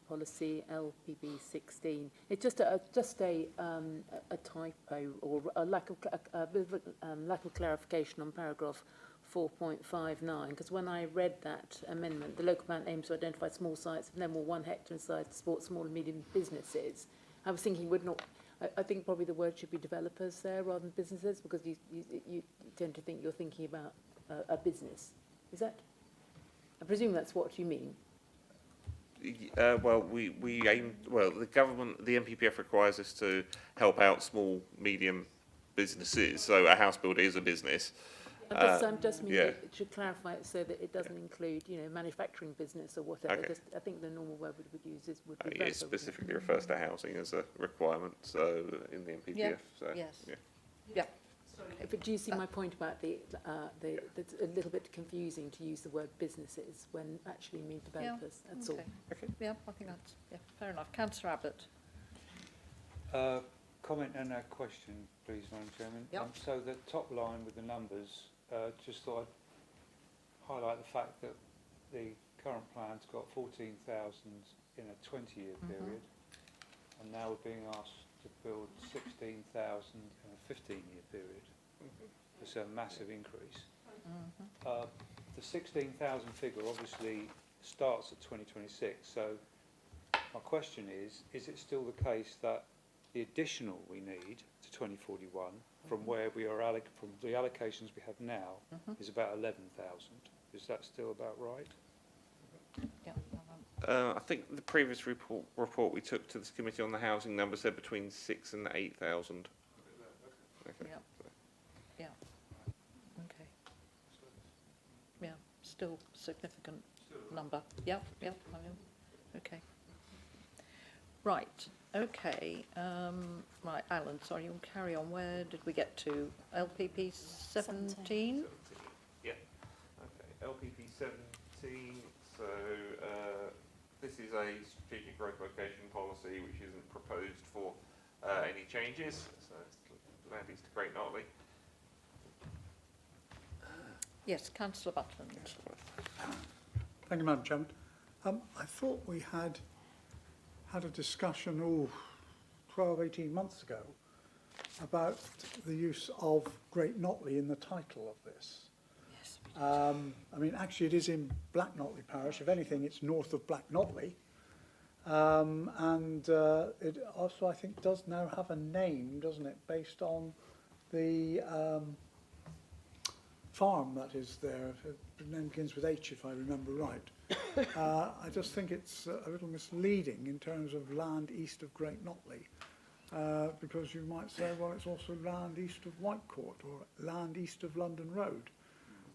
Speaker 3: policy, LPB 16. It's just a typo or a lack of clarification on paragraph 4.59, because when I read that amendment, the local plan aims to identify small sites of no more 1 hectare in size to support small and medium businesses. I was thinking I think probably the word should be developers there rather than businesses, because you tend to think you're thinking about a business. Is that? I presume that's what you mean.
Speaker 2: Well, we aim. Well, the government, the NPPF requires us to help out small, medium businesses. So a house builder is a business.
Speaker 3: I'm just meaning
Speaker 2: yeah.
Speaker 3: it should clarify it so that it doesn't include, manufacturing business or whatever.
Speaker 2: Okay.
Speaker 3: I think the normal word we would use would be
Speaker 2: It
Speaker 3: better.
Speaker 2: specifically refers to housing as a requirement. So in the NPPF.
Speaker 1: Yeah.
Speaker 2: So,
Speaker 1: Yes.
Speaker 2: Yeah.
Speaker 1: Yeah.
Speaker 3: But do you see my point about it's a little bit confusing to use the word businesses when actually mean developers? That's all.
Speaker 2: Okay.
Speaker 1: Yeah, I think that's fair enough. Councillor Abbott.
Speaker 5: Comment and a question, please, Madam Chairman.
Speaker 1: Yep.
Speaker 5: So the top line with the numbers, just thought I'd highlight the fact that the current plan's got 14,000 in a 20-year period, and now we're being asked to build 16,000 in a 15-year period. It's a massive increase. The 16,000 figure obviously starts at 2026, so My question is it still the case that the additional we need to 2041 from where we are from the allocations we have now is about 11,000? Is that still about right?
Speaker 1: Yeah.
Speaker 2: I think the previous report we took to this committee on the housing number said between 6,000 and 8,000. Okay.
Speaker 1: Yeah. Yeah. Okay. Yeah, still significant number. Yeah, yeah, I know. Okay. Right, okay. Right, Alan, sorry, you'll carry on. Where did we get to? LPP 17?
Speaker 2: Yeah. Okay. LPP 17. So this is a strategic growth location policy which isn't proposed for any changes. So it's Land East to Great Notley.
Speaker 1: Yes, Councillor Butland.
Speaker 10: Thank you, Madam Chairman. I thought we had a discussion 12, 18 months ago about the use of Great Notley in the title of this.
Speaker 1: Yes.
Speaker 10: I mean, actually, it is in Black Notley Parish. If anything, it's north of Black Notley. And it also, I think, does now have a name, doesn't it, based on the farm that is there. The name begins with H, if I remember right. I just think it's a little misleading in terms of land east of Great Notley, because you might say, well, it's also land east of Whitecourt or land east of London Road.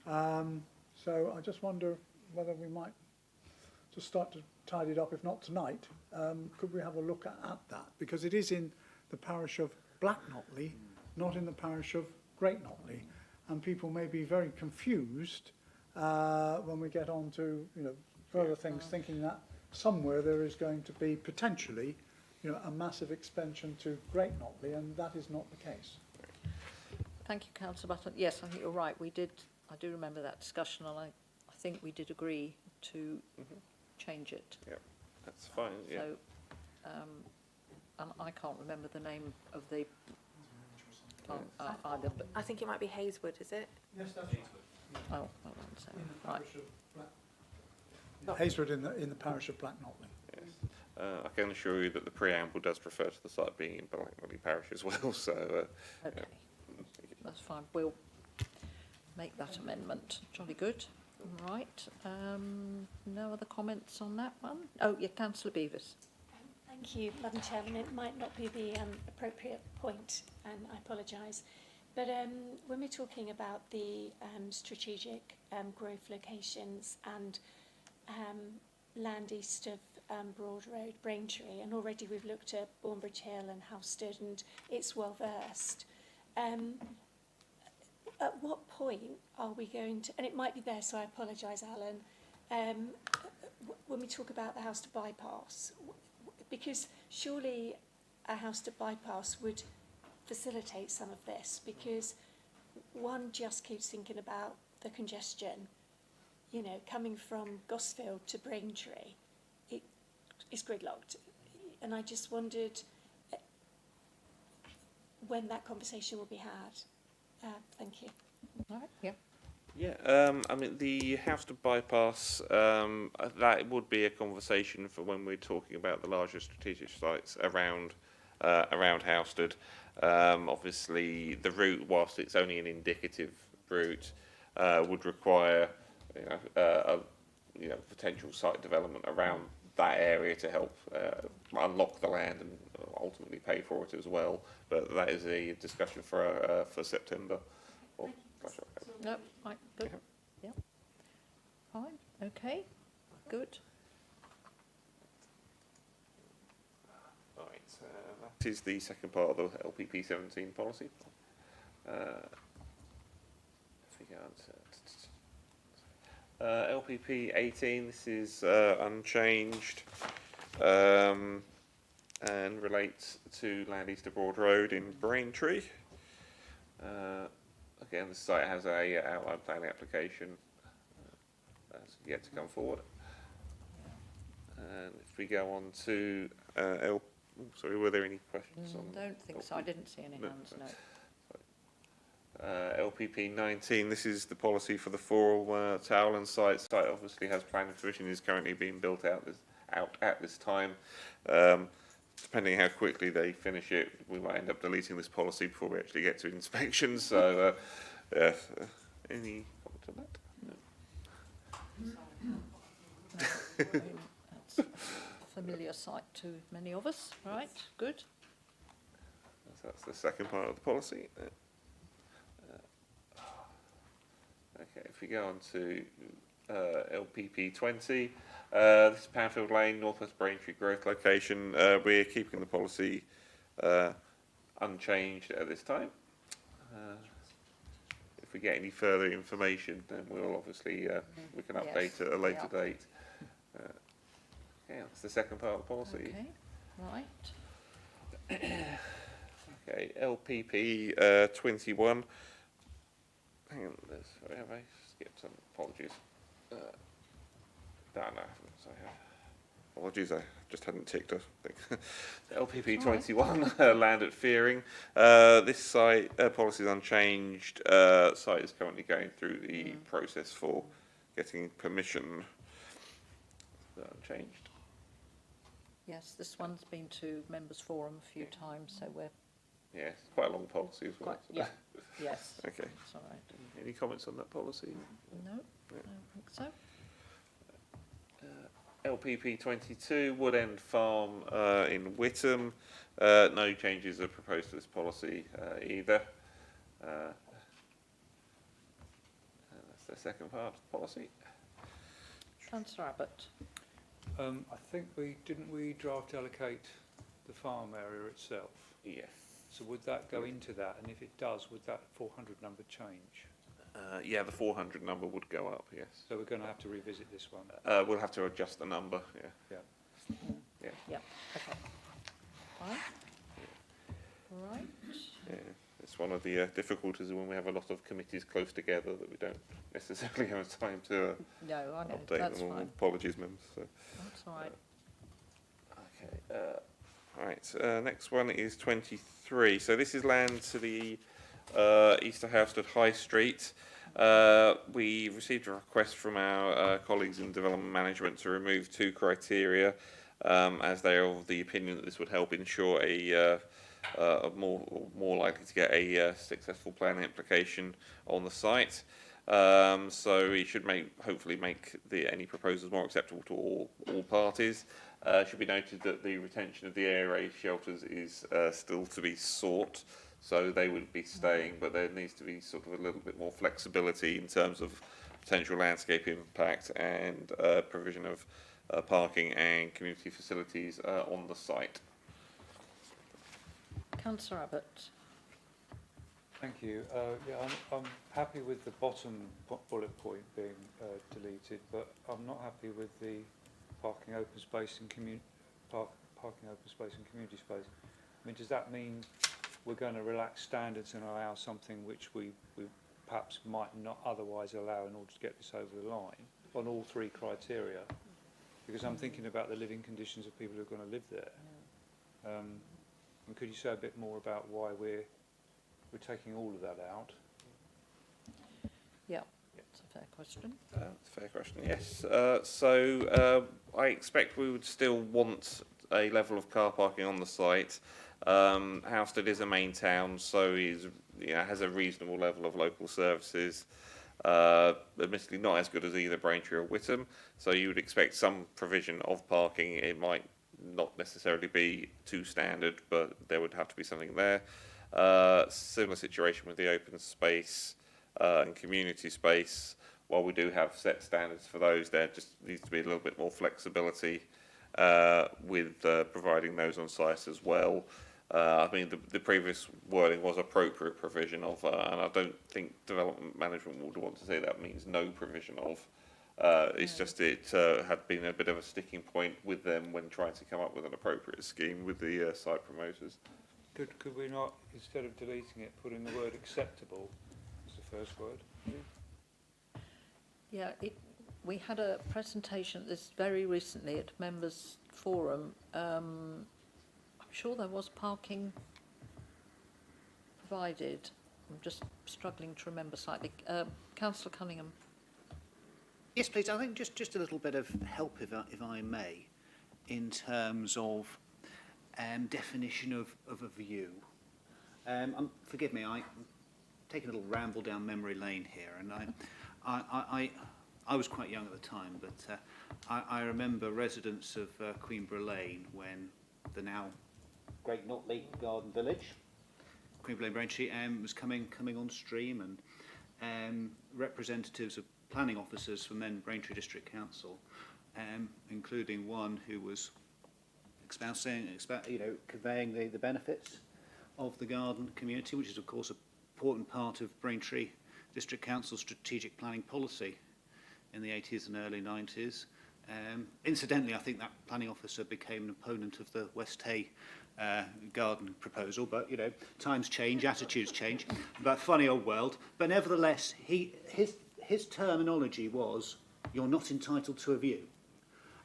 Speaker 10: So I just wonder whether we might just start to tidy it up, if not tonight. Could we have a look at that? Because it is in the parish of Black Notley, not in the parish of Great Notley. And people may be very confused when we get on to, further things, thinking that somewhere there is going to be potentially, a massive expansion to Great Notley, and that is not the case.
Speaker 1: Thank you, Councillor Butland. Yes, I think you're right. I do remember that discussion, and I think we did agree to change it.
Speaker 2: Yeah, that's fine. Yeah.
Speaker 1: So, and I can't remember the name of the either, but
Speaker 11: I think it might be Hazewood, is it?
Speaker 10: Yes, that's right.
Speaker 1: oh, hold on a second. Right.
Speaker 10: Hazewood in the parish of Black Notley.
Speaker 2: I can assure you that the preamble does refer to the site being in Black Notley Parish as well. So.
Speaker 1: Okay, that's fine. We'll make that amendment. Jolly good. Right. No other comments on that one? Oh, yeah, Councillor Beavis.
Speaker 9: Thank you, Madam Chairman. It might not be the appropriate point, and I apologise. But when we're talking about the strategic growth locations and land east of Broad Road, Braintree, and already we've looked at Bournebridge Hill and Housestead, and it's well versed. At what point are we going to, and it might be there, so I apologise, Alan, when we talk about the Housestead bypass, because surely a Housestead bypass would facilitate some of this, because one just keeps thinking about the congestion, coming from Gosfield to Braintree, it is gridlocked. And I just wondered when that conversation will be had. Thank you.
Speaker 1: All right, yeah.
Speaker 2: Yeah, I mean, the Housestead bypass, that would be a conversation for when we're talking about the larger strategic sites around Housestead. Obviously, the route, whilst it's only an indicative route, would require potential site development around that area to help unlock the land and ultimately pay for it as well. But that is a discussion for September.
Speaker 1: No, right, good. Yeah. Fine, okay, good.
Speaker 2: Right, that is the second part of the LPP 17 policy. LPP 18, this is unchanged and relates to land east of Broad Road in Braintree. Again, the site has a outline planning application that's yet to come forward. And if we go on to sorry, were there any questions on?
Speaker 1: Don't think so. I didn't see any hands. No.
Speaker 2: LPP 19. This is the policy for the Foral Towland site. Site obviously has planning permission. Is currently being built out. There's out at this time. Depending how quickly they finish it, we might end up deleting this policy before we actually get to inspections. So, any comment on that?
Speaker 1: That's a familiar sight to many of us, right? Good.
Speaker 2: So that's the second part of the policy. Okay, if we go on to LPP 20, this is Panfield Lane, Northwest Braintree growth location. We're keeping the policy unchanged at this time. If we get any further information, then we'll obviously we can update at a later date. Okay, that's the second part of the policy.
Speaker 1: Okay, right.
Speaker 2: Okay, LPP 21. Hang on, sorry, have I skipped some? Apologies. No, I haven't. Sorry. Apologies, I just hadn't ticked, I think. LPP 21, land at Fearing. This site policy is unchanged. Site is currently going through the process for getting permission. Unchanged.
Speaker 1: Yes, this one's been to members' forum a few times, so we're
Speaker 2: Yeah, it's quite a long policy as well.
Speaker 1: quite, yeah, yes.
Speaker 2: Okay.
Speaker 1: It's all right.
Speaker 2: Any comments on that policy?
Speaker 1: No, I don't think so.
Speaker 2: LPP 22, Wood End Farm in Witham. No changes are proposed to this policy either. That's the second part of the policy.
Speaker 1: Councillor Abbott.
Speaker 5: I think didn't we draft allocate the farm area itself?
Speaker 2: Yes.
Speaker 5: So would that go into that? And if it does, would that 400 number change?
Speaker 2: Yeah, the 400 number would go up, yes.
Speaker 5: So we're going to have to revisit this one.
Speaker 2: We'll have to adjust the number, yeah.
Speaker 5: Yeah.
Speaker 1: Yeah, okay. Fine. Right.
Speaker 2: Yeah. It's one of the difficulties when we have a lot of committees close together that we don't necessarily have time to
Speaker 1: No, I know,
Speaker 2: update
Speaker 1: that's
Speaker 2: them all.
Speaker 1: fine.
Speaker 2: Apologies, members. So.
Speaker 1: That's all right.
Speaker 2: Okay. Right. Next one is 23. So this is land to the Easter Housestead High Street. We received a request from our colleagues in development management to remove two criteria, as they are of the opinion that this would help ensure a more likely to get a successful planning application on the site. So we should hopefully make any proposals more acceptable to all parties. Should be noted that the retention of the air raid shelters is still to be sought, so they would be staying, but there needs to be sort of a little bit more flexibility in terms of potential landscape impact and provision of parking and community facilities on the site.
Speaker 1: Councillor Abbott.
Speaker 5: Thank you. Yeah, I'm happy with the bottom bullet point being deleted, but I'm not happy with the parking open space and parking open space and community space. I mean, does that mean we're going to relax standards and allow something which we perhaps might not otherwise allow in order to get this over the line on all three criteria? Because I'm thinking about the living conditions of people who are going to live there. And could you say a bit more about why we're taking all of that out?
Speaker 1: Yeah, that's a fair question.
Speaker 2: That's a fair question, yes. I expect we would still want a level of car parking on the site. Housestead is a main town, so has a reasonable level of local services. Admittedly not as good as either Braintree or Witham, so you would expect some provision of parking. It might not necessarily be too standard, but there would have to be something there. Similar situation with the open space and community space. While we do have set standards for those, there just needs to be a little bit more flexibility with providing those on site as well. I mean, the previous wording was appropriate provision of, and I don't think development management would want to say that means no provision of. It's just it had been a bit of a sticking point with them when trying to come up with an appropriate scheme with the site promoters.
Speaker 5: Could we not, instead of deleting it, put in the word acceptable as the first word?
Speaker 1: Yeah, we had a presentation this very recently at Members' Forum. I'm sure there was parking provided. I'm just struggling to remember slightly. Councillor Cunningham.
Speaker 12: Yes, please. I think just a little bit of help, if I may. in terms of definition of a view. Forgive me, I'm taking a little ramble down memory lane here, and I was quite young at the time, but I remember residents of Queenborough Lane when the now Great Notley Garden Village, Queenborough Lane Braintree, was coming on stream, and representatives of planning officers from then Braintree District Council, including one who was conveying the benefits of the garden community, which is of course an important part of Braintree District Council's strategic planning policy in the 80s and early 90s. Incidentally, I think that planning officer became an opponent of the West Hay garden proposal, but times change, attitudes change, but funny old world. But nevertheless, his terminology was, "You're not entitled to a view."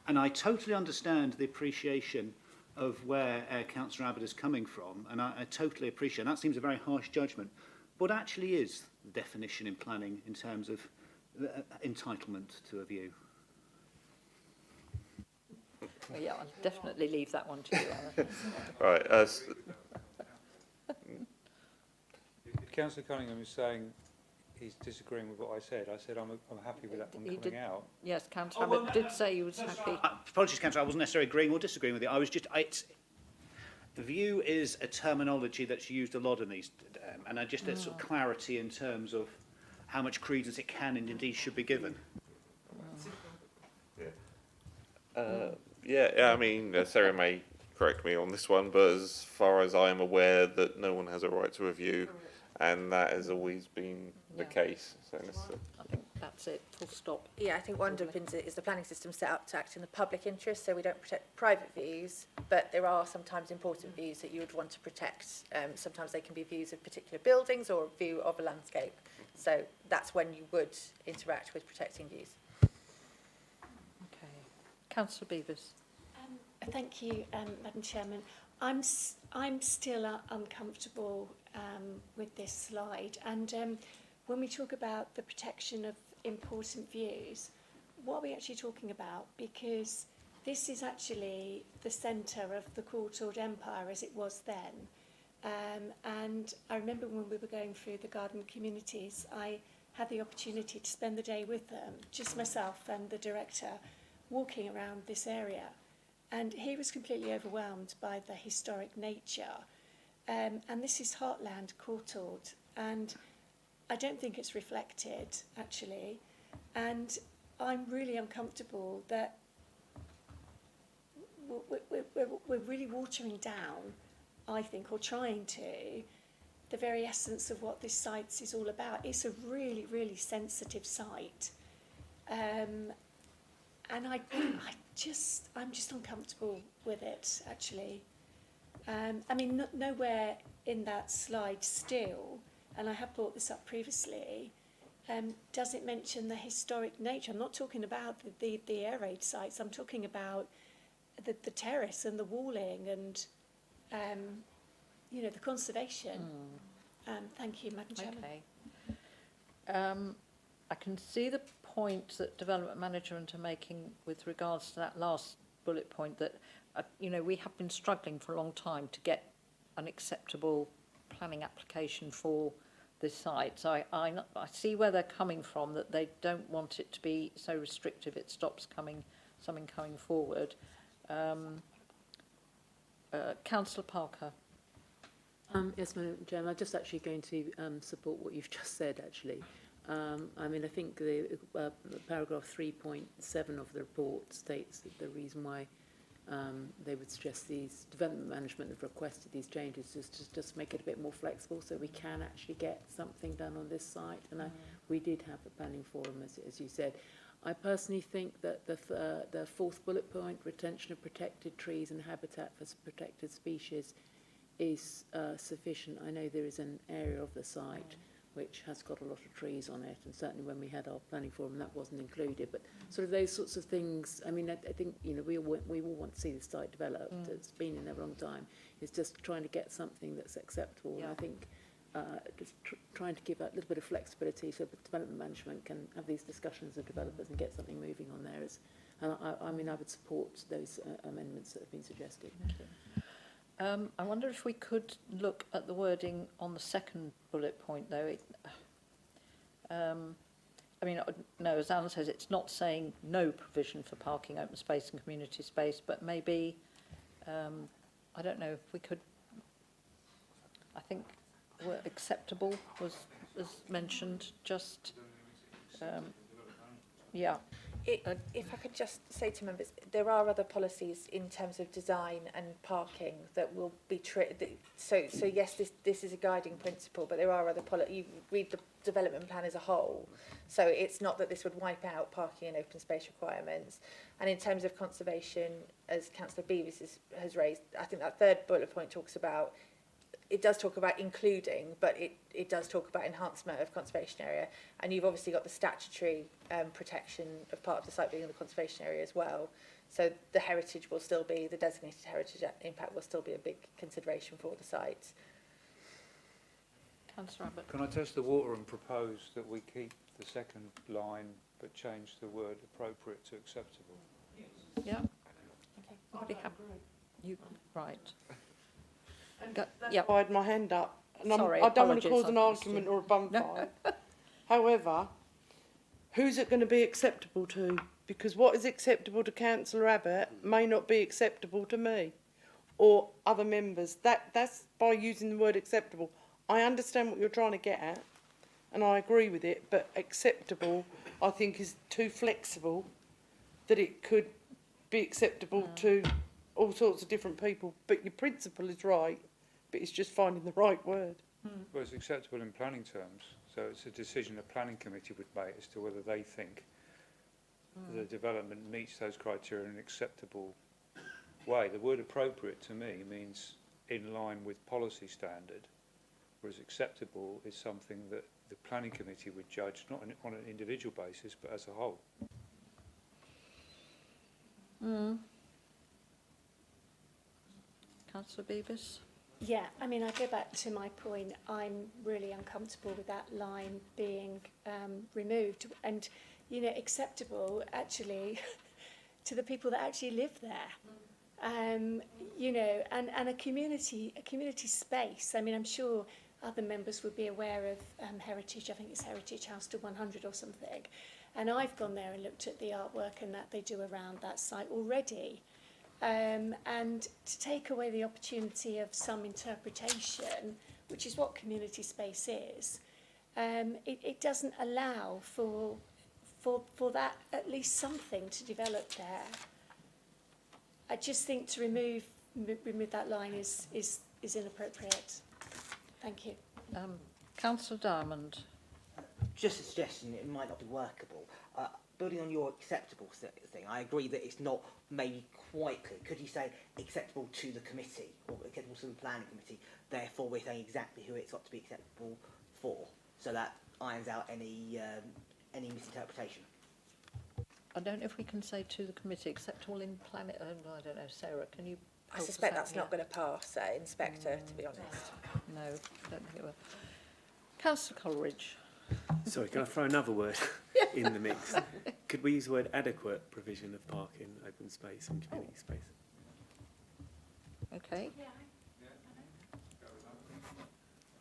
Speaker 12: And I totally understand the appreciation of where Councillor Abbott is coming from, and I totally appreciate, and that seems a very harsh judgment. What actually is the definition in planning in terms of entitlement to a view?
Speaker 1: Well, yeah, I'll definitely leave that one to you, Alan.
Speaker 2: Right.
Speaker 5: Councillor Cunningham is saying he's disagreeing with what I said. I said I'm happy with that one
Speaker 1: He
Speaker 5: coming
Speaker 1: did-
Speaker 5: out.
Speaker 1: Yes, Councillor Abbott did say he was happy.
Speaker 12: Apologies, Councillor, I wasn't necessarily agreeing or disagreeing with you. I was just, the view is a terminology that's used a lot in these, and I just sort of clarity in terms of how much credence it can and indeed should be given.
Speaker 2: Yeah, I mean, Sarah may correct me on this one, but as far as I am aware, that no one has a right to a view, and that has always been the case. So
Speaker 1: I think that's it, full stop.
Speaker 11: Yeah, I think one underpins it is the planning system set up to act in the public interest, so we don't protect private views, but there are sometimes important views that you would want to protect. Sometimes they can be views of particular buildings or a view of a landscape. So that's when you would interact with protecting views.
Speaker 1: Okay. Councillor Beavers.
Speaker 9: Thank you, Madam Chairman. I'm still uncomfortable with this slide, and when we talk about the protection of important views, what are we actually talking about? Because this is actually the centre of the Courtauld Empire as it was then. And I remember when we were going through the garden communities, I had the opportunity to spend the day with them, just myself and the director, walking around this area. And he was completely overwhelmed by the historic nature. And this is Heartland Courtauld. And I don't think it's reflected, actually. And I'm really uncomfortable that we're really watering down, I think, or trying to, the very essence of what this site is all about. It's a really, really sensitive site. And I'm just uncomfortable with it, actually. I mean, nowhere in that slide still, and I have brought this up previously, does it mention the historic nature? I'm not talking about the air raid sites. I'm talking about the terrace and the walling and, the conservation. Thank you, Madam Chairman.
Speaker 1: Okay. I can see the point that development management are making with regards to that last bullet point that, we have been struggling for a long time to get an acceptable planning application for this site. So I see where they're coming from, that they don't want it to be so restrictive it stops something coming forward. Councillor Parker.
Speaker 3: Yes, Madam Chairman, I'm just actually going to support what you've just said, actually. I mean, I think the paragraph 3.7 of the report states that the reason why they would suggest these development management have requested these changes is to just make it a bit more flexible so we can actually get something done on this site. And we did have a planning forum, as you said. I personally think that the fourth bullet point, retention of protected trees and habitat for protected species, is sufficient. I know there is an area of the site which has got a lot of trees on it, and certainly when we had our planning forum that wasn't included, but sort of those sorts of things. I mean, I think we all want to see the site developed. It's been in there a long time. It's just trying to get something that's acceptable. And I think just trying to give a little bit of flexibility so that development management can have these discussions with developers and get something moving on there is And I mean, I would support those amendments that have been suggested.
Speaker 1: I wonder if we could look at the wording on the second bullet point, though. I mean, no, as Alan says, it's not saying no provision for parking, open space and community space, but maybe, I don't know, if we could, I think acceptable was mentioned, just, yeah.
Speaker 11: If I could just say to members, there are other policies in terms of design and parking that will be so yes, this is a guiding principle, but there are other you read the development plan as a whole, so it's not that this would wipe out parking and open space requirements. And in terms of conservation, as Councillor Beavis has raised, I think that third bullet point talks about, it does talk about including, but it does talk about enhancement of conservation area. And you've obviously got the statutory protection of part of the site being in the conservation area as well. So the heritage will still be, the designated heritage impact will still be a big consideration for the site.
Speaker 1: Councillor Abbott.
Speaker 5: Can I test the water and propose that we keep the second line but change the word appropriate to acceptable?
Speaker 1: Yeah.
Speaker 11: Okay.
Speaker 1: Everybody happy? You, right.
Speaker 7: Yeah, I had my hand up. And
Speaker 1: Sorry,
Speaker 7: I don't want to
Speaker 1: apologies,
Speaker 7: cause an
Speaker 1: I've missed
Speaker 7: argument
Speaker 1: you.
Speaker 7: or a bum fight. However, who's it going to be acceptable to? Because what is acceptable to Councillor Abbott may not be acceptable to me or other members. That's by using the word acceptable. I understand what you're trying to get at, and I agree with it, but acceptable, I think, is too flexible that it could be acceptable to all sorts of different people. But your principle is right, but it's just finding the right word.
Speaker 5: Well, it's acceptable in planning terms, so it's a decision a planning committee would make as to whether they think the development meets those criteria in an acceptable way. The word appropriate to me means in line with policy standard, whereas acceptable is something that the planning committee would judge not on an individual basis but as a whole.
Speaker 1: Councillor Beavis?
Speaker 9: Yeah, I mean, I go back to my point. I'm really uncomfortable with that line being removed, and you know, acceptable actually to the people that actually live there. You know, and a community space. I mean, I'm sure other members would be aware of Heritage. I think it's Heritage House to 100 or something. And I've gone there and looked at the artwork and that they do around that site already. And to take away the opportunity of some interpretation, which is what community space is, it doesn't allow for that at least something to develop there. I just think to remove that line is inappropriate. Thank you.
Speaker 1: Councillor Diamond.
Speaker 4: Just a suggestion, it might not be workable. Building on your acceptable thing, I agree that it's not maybe quite clear. Could you say acceptable to the committee or acceptable to the planning committee? Therefore, we're saying exactly who it's got to be acceptable for, so that irons out any misinterpretation.
Speaker 1: I don't know if we can say to the committee, acceptable in planet. I don't know, Sarah. Can you?
Speaker 11: I suspect that's not going to pass, Inspector, to be honest.
Speaker 1: No, I don't think it will. Councillor Coleridge.
Speaker 13: Sorry, can I throw another word in the mix? Could we use the word adequate provision of parking, open space and community space?
Speaker 1: Okay.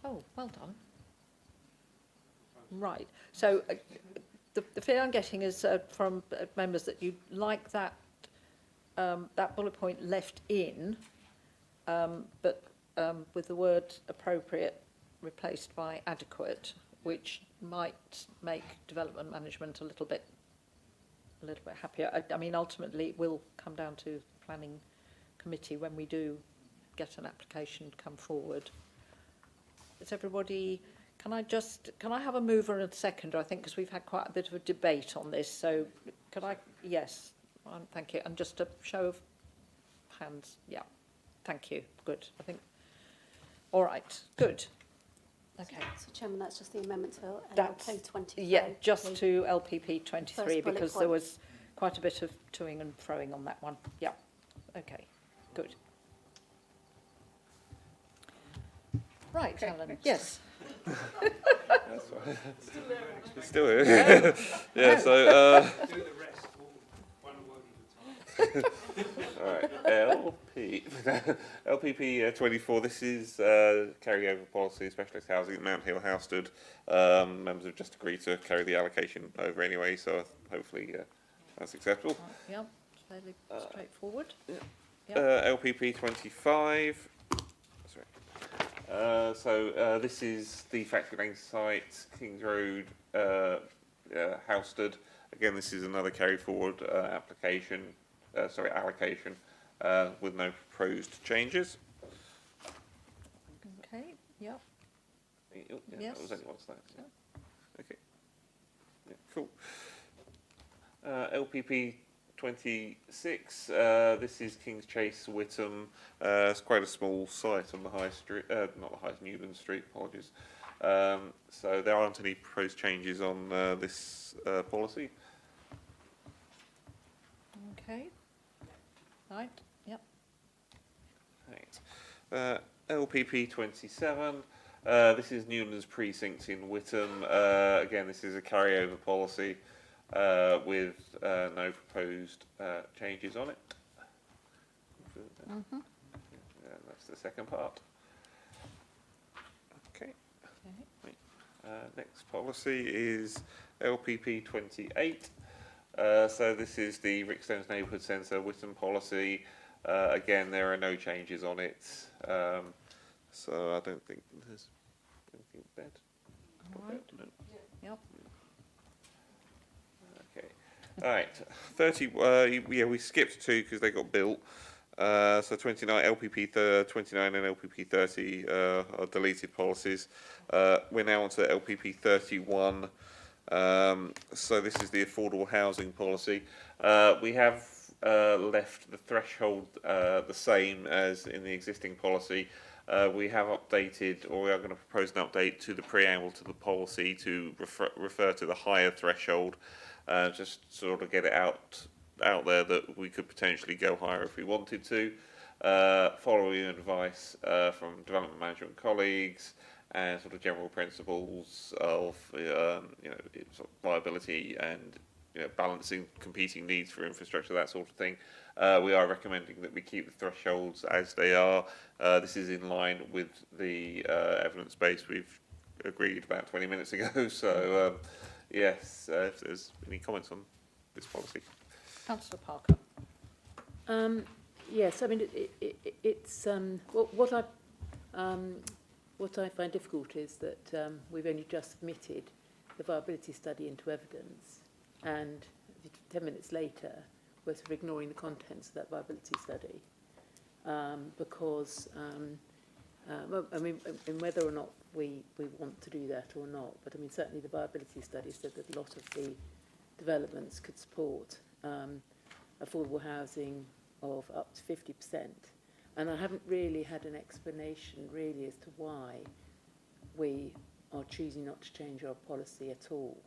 Speaker 1: Oh, well done. Right. So the fear I'm getting is from members that you like that that bullet point left in, but with the word appropriate replaced by adequate, which might make development management a little bit happier. I mean, ultimately, it will come down to the planning committee when we do get an application come forward. Is everybody? Can I have a mover and a seconder? I think because we've had quite a bit of a debate on this. So, could I? Yes. Thank you. And just a show of hands. Yeah. Thank you. Good. I think. All right. Good. Okay.
Speaker 14: So, Chairman, that's just the amendment to
Speaker 1: That's,
Speaker 14: LP 23.
Speaker 1: Yeah, just to LPP 23
Speaker 14: bullet
Speaker 1: because
Speaker 14: point.
Speaker 1: there was quite a bit of toing and froing on that one. Yeah. Okay. Good. Right, Alan. Yes.
Speaker 2: That's right. Still here. Yeah. So. All right, LPP 24. This is carryover policy, specialist housing at Mount Hill, Housestead. Members have just agreed to carry the allocation over anyway, so hopefully that's acceptable.
Speaker 1: Yep, fairly straightforward.
Speaker 2: LPP 25. Sorry. This is the Factory Lane site, Kings Road, Housestead. Again, this is another carry forward allocation with no proposed changes.
Speaker 1: Okay, yep.
Speaker 2: That was only one slide. Yeah. Okay. Yeah, cool. LPP 26. This is King's Chase, Whittam. It's quite a small site on the high street, not the highest, Newland Street. Apologies. So there aren't any proposed changes on this policy.
Speaker 1: Okay. Right, yep.
Speaker 2: Right. LPP 27. This is Newlands Precinct in Whittam. Again, this is a carryover policy with no proposed changes on it. That's the second part. Okay. Next policy is LPP 28. So this is the Rickstones Neighbourhood Centre Whittam policy. Again, there are no changes on it. So I don't think there's anything bad.
Speaker 1: All right.
Speaker 2: No.
Speaker 1: Yep.
Speaker 2: Okay. All right. 30. Yeah, we skipped 2 because they got built. So 29 LPP 29 and LPP 30 are deleted policies. We're now on to LPP 31. So this is the affordable housing policy. We have left the threshold the same as in the existing policy. We have updated, or we are going to propose an update to the preamble to the policy to refer to the higher threshold, just sort of get it out there that we could potentially go higher if we wanted to, following advice from development management colleagues and sort of general principles of sort of viability and balancing competing needs for infrastructure, that sort of thing. We are recommending that we keep the thresholds as they are. This is in line with the evidence base we've agreed about 20 minutes ago. So yes, if there's any comments on this policy.
Speaker 1: Councillor Parker.
Speaker 3: Yes, I mean it's what I find difficult is that we've only just submitted the viability study into evidence, and 10 minutes later we're sort of ignoring the contents of that viability study because well, I mean, and whether or not we want to do that or not, but I mean certainly the viability study said that a lot of the developments could support affordable housing of up to 50%. And I haven't really had an explanation really as to why we are choosing not to change our policy at all.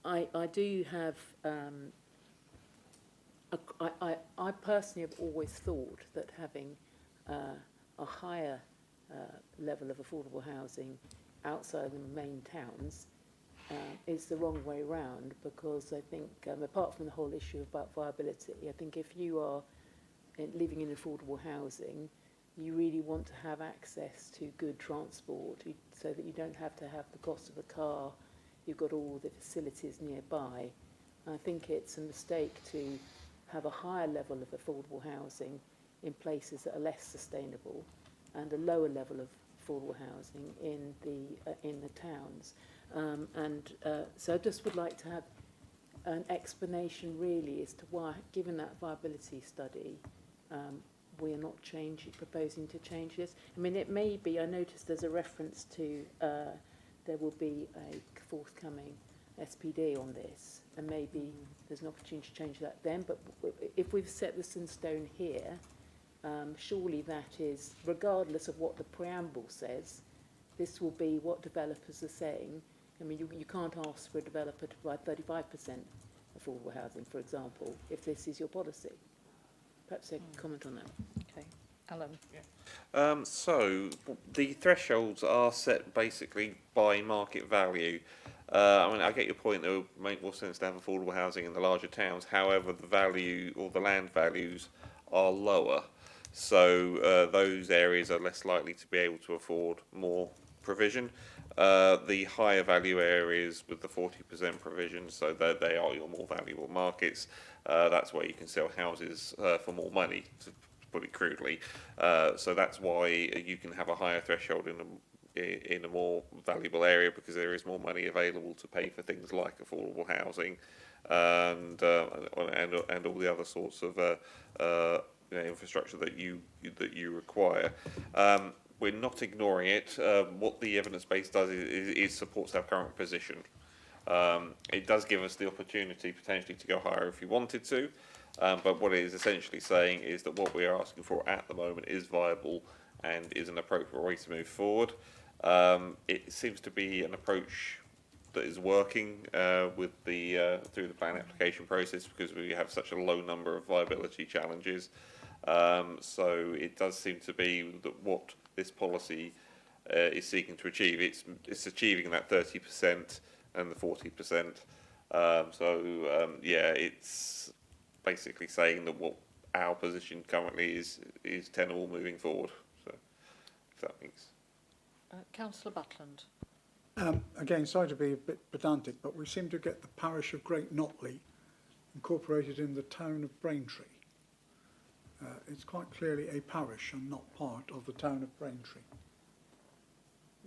Speaker 3: I do have, I personally have always thought that having a higher level of affordable housing outside the main towns is the wrong way round, because I think, apart from the whole issue about viability, I think if you are living in affordable housing, you really want to have access to good transport so that you don't have to have the cost of a car, you've got all the facilities nearby. I think it's a mistake to have a higher level of affordable housing in places that are less sustainable and a lower level of affordable housing in the towns. So I just would like to have an explanation really as to why, given that viability study, we are not proposing to change this. I mean, it may be, I noticed there's a reference to there will be a forthcoming SPD on this, and maybe there's an opportunity to change that then, but if we've set this in stone here, surely that is, regardless of what the preamble says, this will be what developers are saying. I mean, you can't ask for a developer to provide 35% affordable housing, for example, if this is your policy. Perhaps a comment on that.
Speaker 1: Okay, Alan.
Speaker 2: So the thresholds are set basically by market value. I mean, I get your point. It would make more sense to have affordable housing in the larger towns. However, the value or the land values are lower, so those areas are less likely to be able to afford more provision. The higher value areas with the 40% provision, so that they are your more valuable markets. That's where you can sell houses for more money, to put it crudely. So that's why you can have a higher threshold in a more valuable area, because there is more money available to pay for things like affordable housing and all the other sorts of infrastructure that you require. We're not ignoring it. What the evidence base does is supports our current position. It does give us the opportunity potentially to go higher if we wanted to, but what it is essentially saying is that what we are asking for at the moment is viable and is an appropriate way to move forward. It seems to be an approach that is working with through the plan application process, because we have such a low number of viability challenges. So it does seem to be that what this policy is seeking to achieve, it's achieving that 30% and the 40%. Yeah, it's basically saying that what our position currently is tenable moving forward. So if that makes.
Speaker 1: Councillor Butland.
Speaker 10: Again, sorry to be a bit pedantic, but we seem to get the parish of Great Notley incorporated in the town of Braintree. It's quite clearly a parish and not part of the town of Braintree.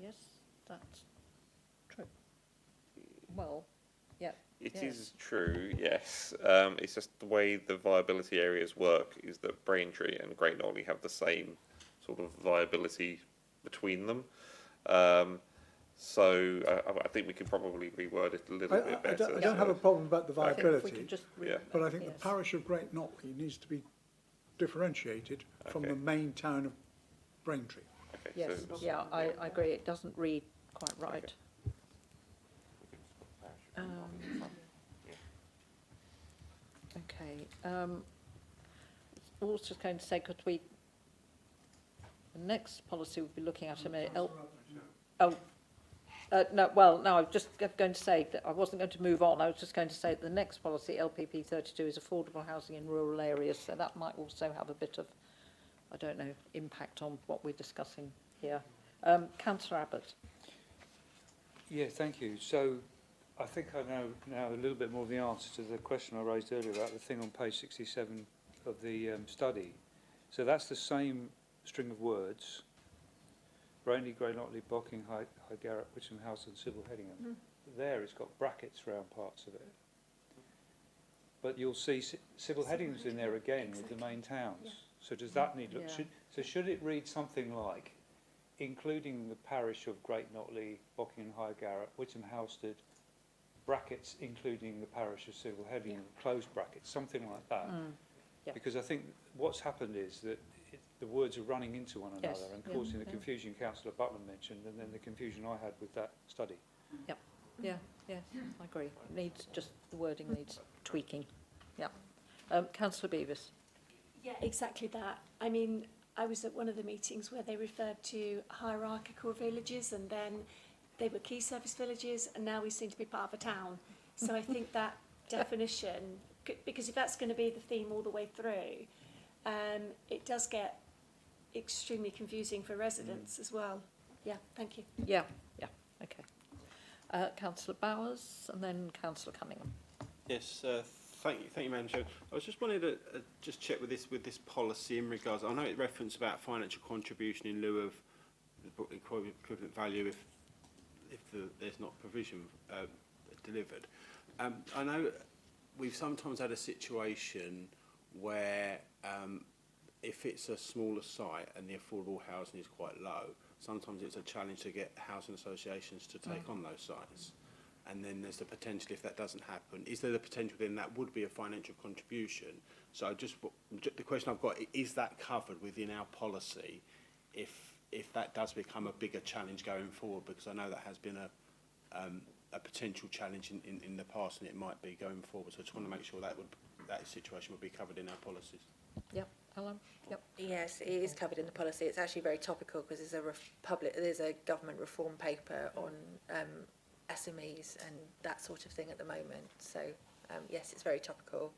Speaker 1: Yes, that's true. Well, yeah.
Speaker 2: It is true, yes. It's just the way the viability areas work is that Braintree and Great Notley have the same sort of viability between them. So I think we can probably reword it a little bit better.
Speaker 10: I don't have a problem about the viability,
Speaker 2: yeah.
Speaker 10: but I think the parish of Great Notley needs to be differentiated from the main town of Braintree.
Speaker 2: Okay,
Speaker 1: Yes,
Speaker 2: so
Speaker 1: yeah, I agree. It doesn't read quite right. Also going to say, could we, the next policy we'll be looking at a minute. No, I was just going to say that I wasn't going to move on. I was just going to say that the next policy, LPP 32, is affordable housing in rural areas. So that might also have a bit of, I don't know, impact on what we're discussing here. Councillor Abbott.
Speaker 5: Yeah, thank you. So I think I know now a little bit more of the answer to the question I raised earlier about the thing on page 67 of the study. So that's the same string of words: Braintree, Great Notley, Bocking, High Garrett, Witcham House and Sybil Hedingham. There it's got brackets around parts of it. But you'll see Sybil Hedingham's in there again with the main towns. Yeah. So does that need look? Should it read something like, including the parish of Great Notley, Bocking and High Garrett, Witcham Housestead, brackets including the parish of Sybil Hedingham, close brackets, something like that? Because I think what's happened is that the words are running into one another and causing the confusion Councillor Butland mentioned, and then the confusion I had with that study.
Speaker 1: Yep. Yeah, I agree. The wording needs tweaking. Yeah. Councillor Beavis.
Speaker 9: Yeah, exactly that. I mean, I was at one of the meetings where they referred to hierarchical villages, and then they were key service villages, and now we seem to be part of a town. So I think that definition, because if that's going to be the theme all the way through, it does get extremely confusing for residents as well. Yeah, thank you.
Speaker 1: Yeah, okay. Councillor Bowers and then Councillor Cunningham.
Speaker 6: Yes, thank you, Madam Chair. I was just wanting to just check with this policy in regards. I know it referenced about financial contribution in lieu of the equivalent value if there's not provision delivered. I know we've sometimes had a situation where if it's a smaller site and the affordable housing is quite low, sometimes it's a challenge to get housing associations to take on those sites. And then there's the potential, if that doesn't happen, is there the potential then that would be a financial contribution? So the question I've got, is that covered within our policy if that does become a bigger challenge going forward? Because I know that has been a potential challenge in the past, and it might be going forward. So I just want to make sure that situation would be covered in our policies.
Speaker 1: Yep. Alan? Yep.
Speaker 11: Yes, it is covered in the policy. It's actually very topical because there's a government reform paper on SMEs and that sort of thing at the moment. So yes, it's very topical,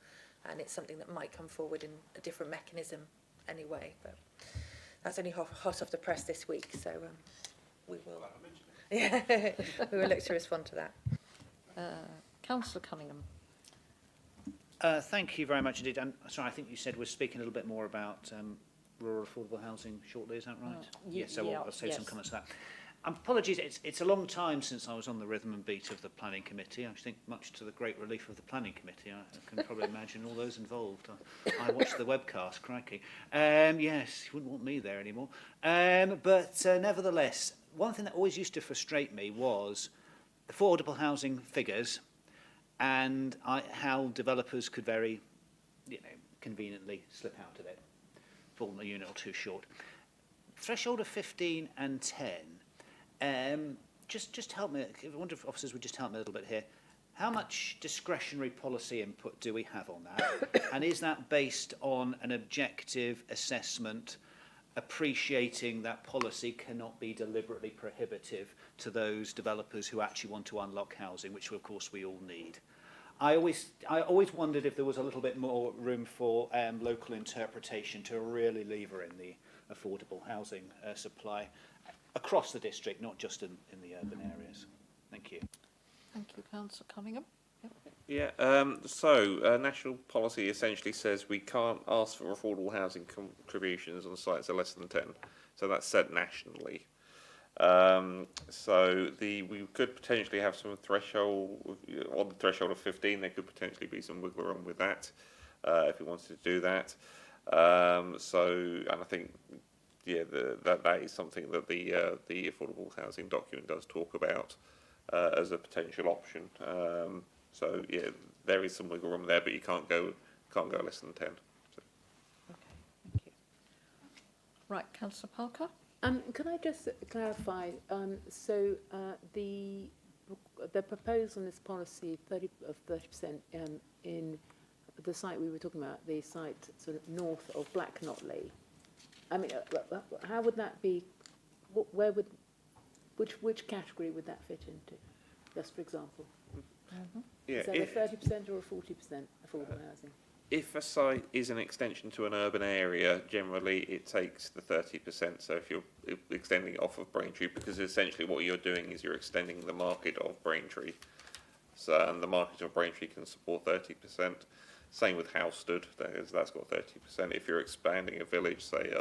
Speaker 11: and it's something that might come forward in a different mechanism anyway. But that's only hot off the press this week, so we will. Yeah, we will look to respond to that.
Speaker 1: Councillor Cunningham.
Speaker 12: Thank you very much indeed. And sorry, I think you said we're speaking a little bit more about rural affordable housing shortly. Is that right? Yes. So I'll say some comments to that. Apologies, it's a long time since I was on the rhythm and beat of the planning committee. I think much to the great relief of the planning committee. I can probably imagine all those involved. I watched the webcast, crikey. Yes, you wouldn't want me there anymore. But nevertheless, one thing that always used to frustrate me was affordable housing figures and how developers could very, conveniently slip out of it, fall a unit or two short. Threshold of 15 and 10. Just help me. I wonder if officers would just help me a little bit here. How much discretionary policy input do we have on that? And is that based on an objective assessment, appreciating that policy cannot be deliberately prohibitive to those developers who actually want to unlock housing, which of course we all need? I always wondered if there was a little bit more room for local interpretation to really lever in the affordable housing supply across the district, not just in the urban areas. Thank you.
Speaker 1: Thank you, Councillor Cunningham.
Speaker 2: Yeah, national policy essentially says we can't ask for affordable housing contributions on sites of less than 10. So that's set nationally. We could potentially have some threshold, on the threshold of 15, there could potentially be some wiggle room with that, if we wanted to do that. And I think, that is something that the affordable housing document does talk about as a potential option. There is some wiggle room there, but you can't go less than 10. So.
Speaker 1: Okay, thank you. Right, Councillor Parker.
Speaker 3: Can I just clarify? The proposal in this policy 30% in the site we were talking about, the site sort of north of Black Notley. I mean, how would that be? Which category would that fit into? Just for example.
Speaker 2: Yeah,
Speaker 3: is that a 30% or a 40% affordable housing?
Speaker 2: If a site is an extension to an urban area, generally it takes the 30%. So if you're extending it off of Braintree, because essentially what you're doing is you're extending the market of Braintree. And the market of Braintree can support 30%. Same with Housestead, that's got 30%. If you're expanding a village, say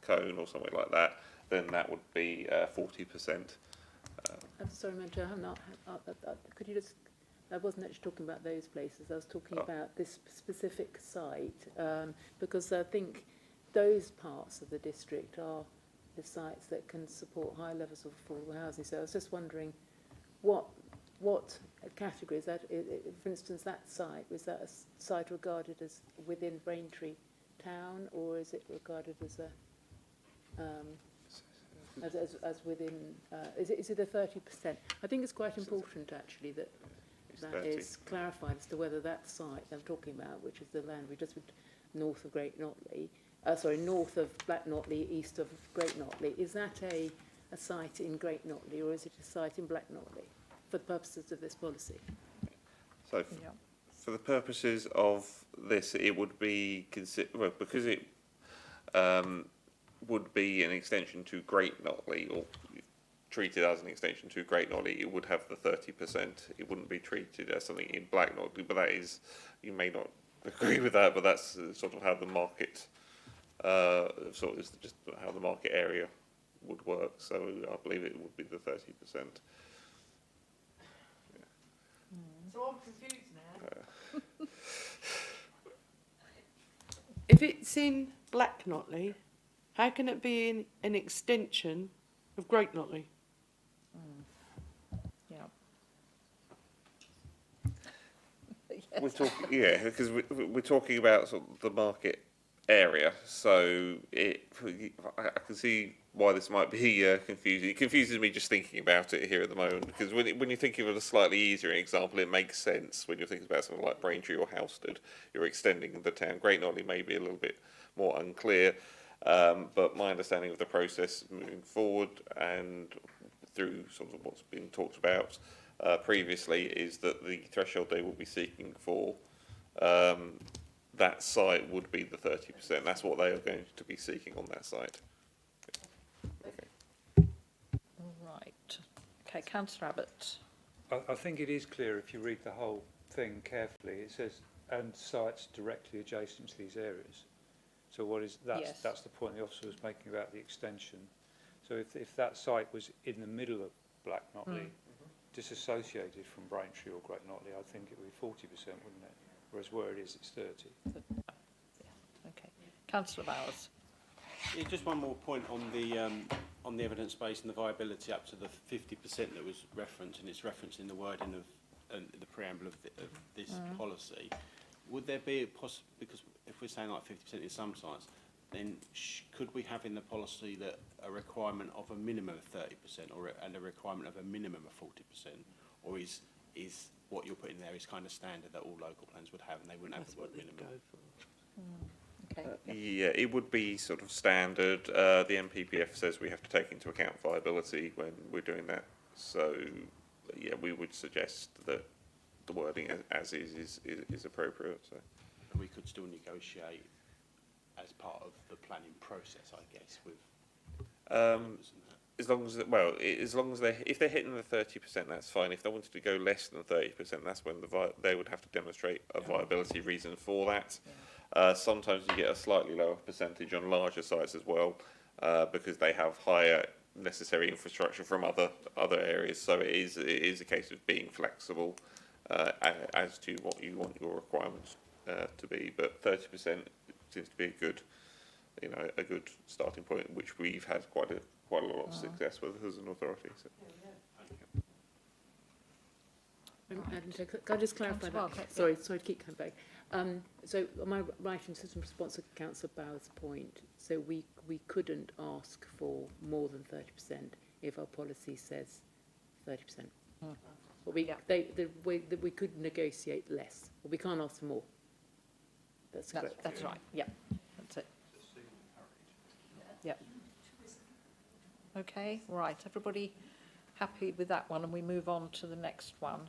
Speaker 2: Colne or something like that, then that would be 40%.
Speaker 3: I'm sorry, Mentor, could you just... I wasn't actually talking about those places. I was talking about this specific site, because I think those parts of the district are the sites that can support high levels of affordable housing. So I was just wondering what category is that? For instance, that site, was that a site regarded as within Braintree town, or is it regarded as within? Is it a 30%? I think it's quite important actually that is clarified as to whether that site I'm talking about, which is the land we just north of Great Notley, north of Black Notley, east of Great Notley, is that a site in Great Notley or is it a site in Black Notley for the purposes of this policy?
Speaker 2: So for the purposes of this, it would be because it would be an extension to Great Notley, or treated as an extension to Great Notley, it would have the 30%. It wouldn't be treated as something in Black Notley, but that is, you may not agree with that, but that's sort of how the market, sort of is just how the market area would work. So I believe it would be the 30%. Yeah.
Speaker 7: So I'm confused now. If it's in Black Notley, how can it be an extension of Great Notley?
Speaker 2: We're talking, because we're talking about sort of the market area, so I can see why this might be confusing. It confuses me just thinking about it here at the moment, because when you're thinking of a slightly easier example, it makes sense. When you're thinking about something like Braintree or Housestead, you're extending the town. Great Notley may be a little bit more unclear, but my understanding of the process moving forward and through sort of what's been talked about previously, is that the threshold they will be seeking for that site would be the 30%. That's what they are going to be seeking on that site.
Speaker 1: Right. Okay, Councillor Abbott.
Speaker 5: I think it is clear if you read the whole thing carefully. It says, and sites directly adjacent to these areas. So what is that's
Speaker 1: Yes.
Speaker 5: that's the point the officer was making about the extension. So if that site was in the middle of Black Notley, disassociated from Braintree or Great Notley, I think it would be 40%, wouldn't it? Whereas where it is, it's 30.
Speaker 1: Okay. Councillor Bowers.
Speaker 6: Yeah, just one more point on the evidence base and the viability up to the 50% that was referenced, and it's referenced in the wording of the preamble of this policy. Would there be because if we're saying like 50% in some sites, then could we have in the policy that a requirement of a minimum of 30% and a requirement of a minimum of 40%, or is what you're putting there is kind of standard that all local plans would have, and they wouldn't have the word minimum?
Speaker 1: Okay.
Speaker 2: Yeah, it would be sort of standard. The MPPF says we have to take into account viability when we're doing that. So, yeah, we would suggest that the wording as is appropriate. So.
Speaker 6: And we could still negotiate as part of the planning process, I guess, with
Speaker 2: as long as if they're hitting the 30%, that's fine. If they wanted to go less than 30%, that's when they would have to demonstrate a viability reason for that. Sometimes you get a slightly lower percentage on larger sites as well, because they have higher necessary infrastructure from other areas. So it is a case of being flexible as to what you want your requirements to be. But 30% seems to be a good starting point, which we've had quite a lot of success with as an authority. So.
Speaker 3: Madam Chair, can I just clarify that?
Speaker 1: Okay.
Speaker 3: Sorry to keep coming back. So am I right in response to Councillor Bowers' point? So we couldn't ask for more than 30% if our policy says 30%. But we could negotiate less, but we can't ask for more. That's correct.
Speaker 1: That's right. Yeah, that's it. Yeah. Okay, right. Everybody happy with that one, and we move on to the next one.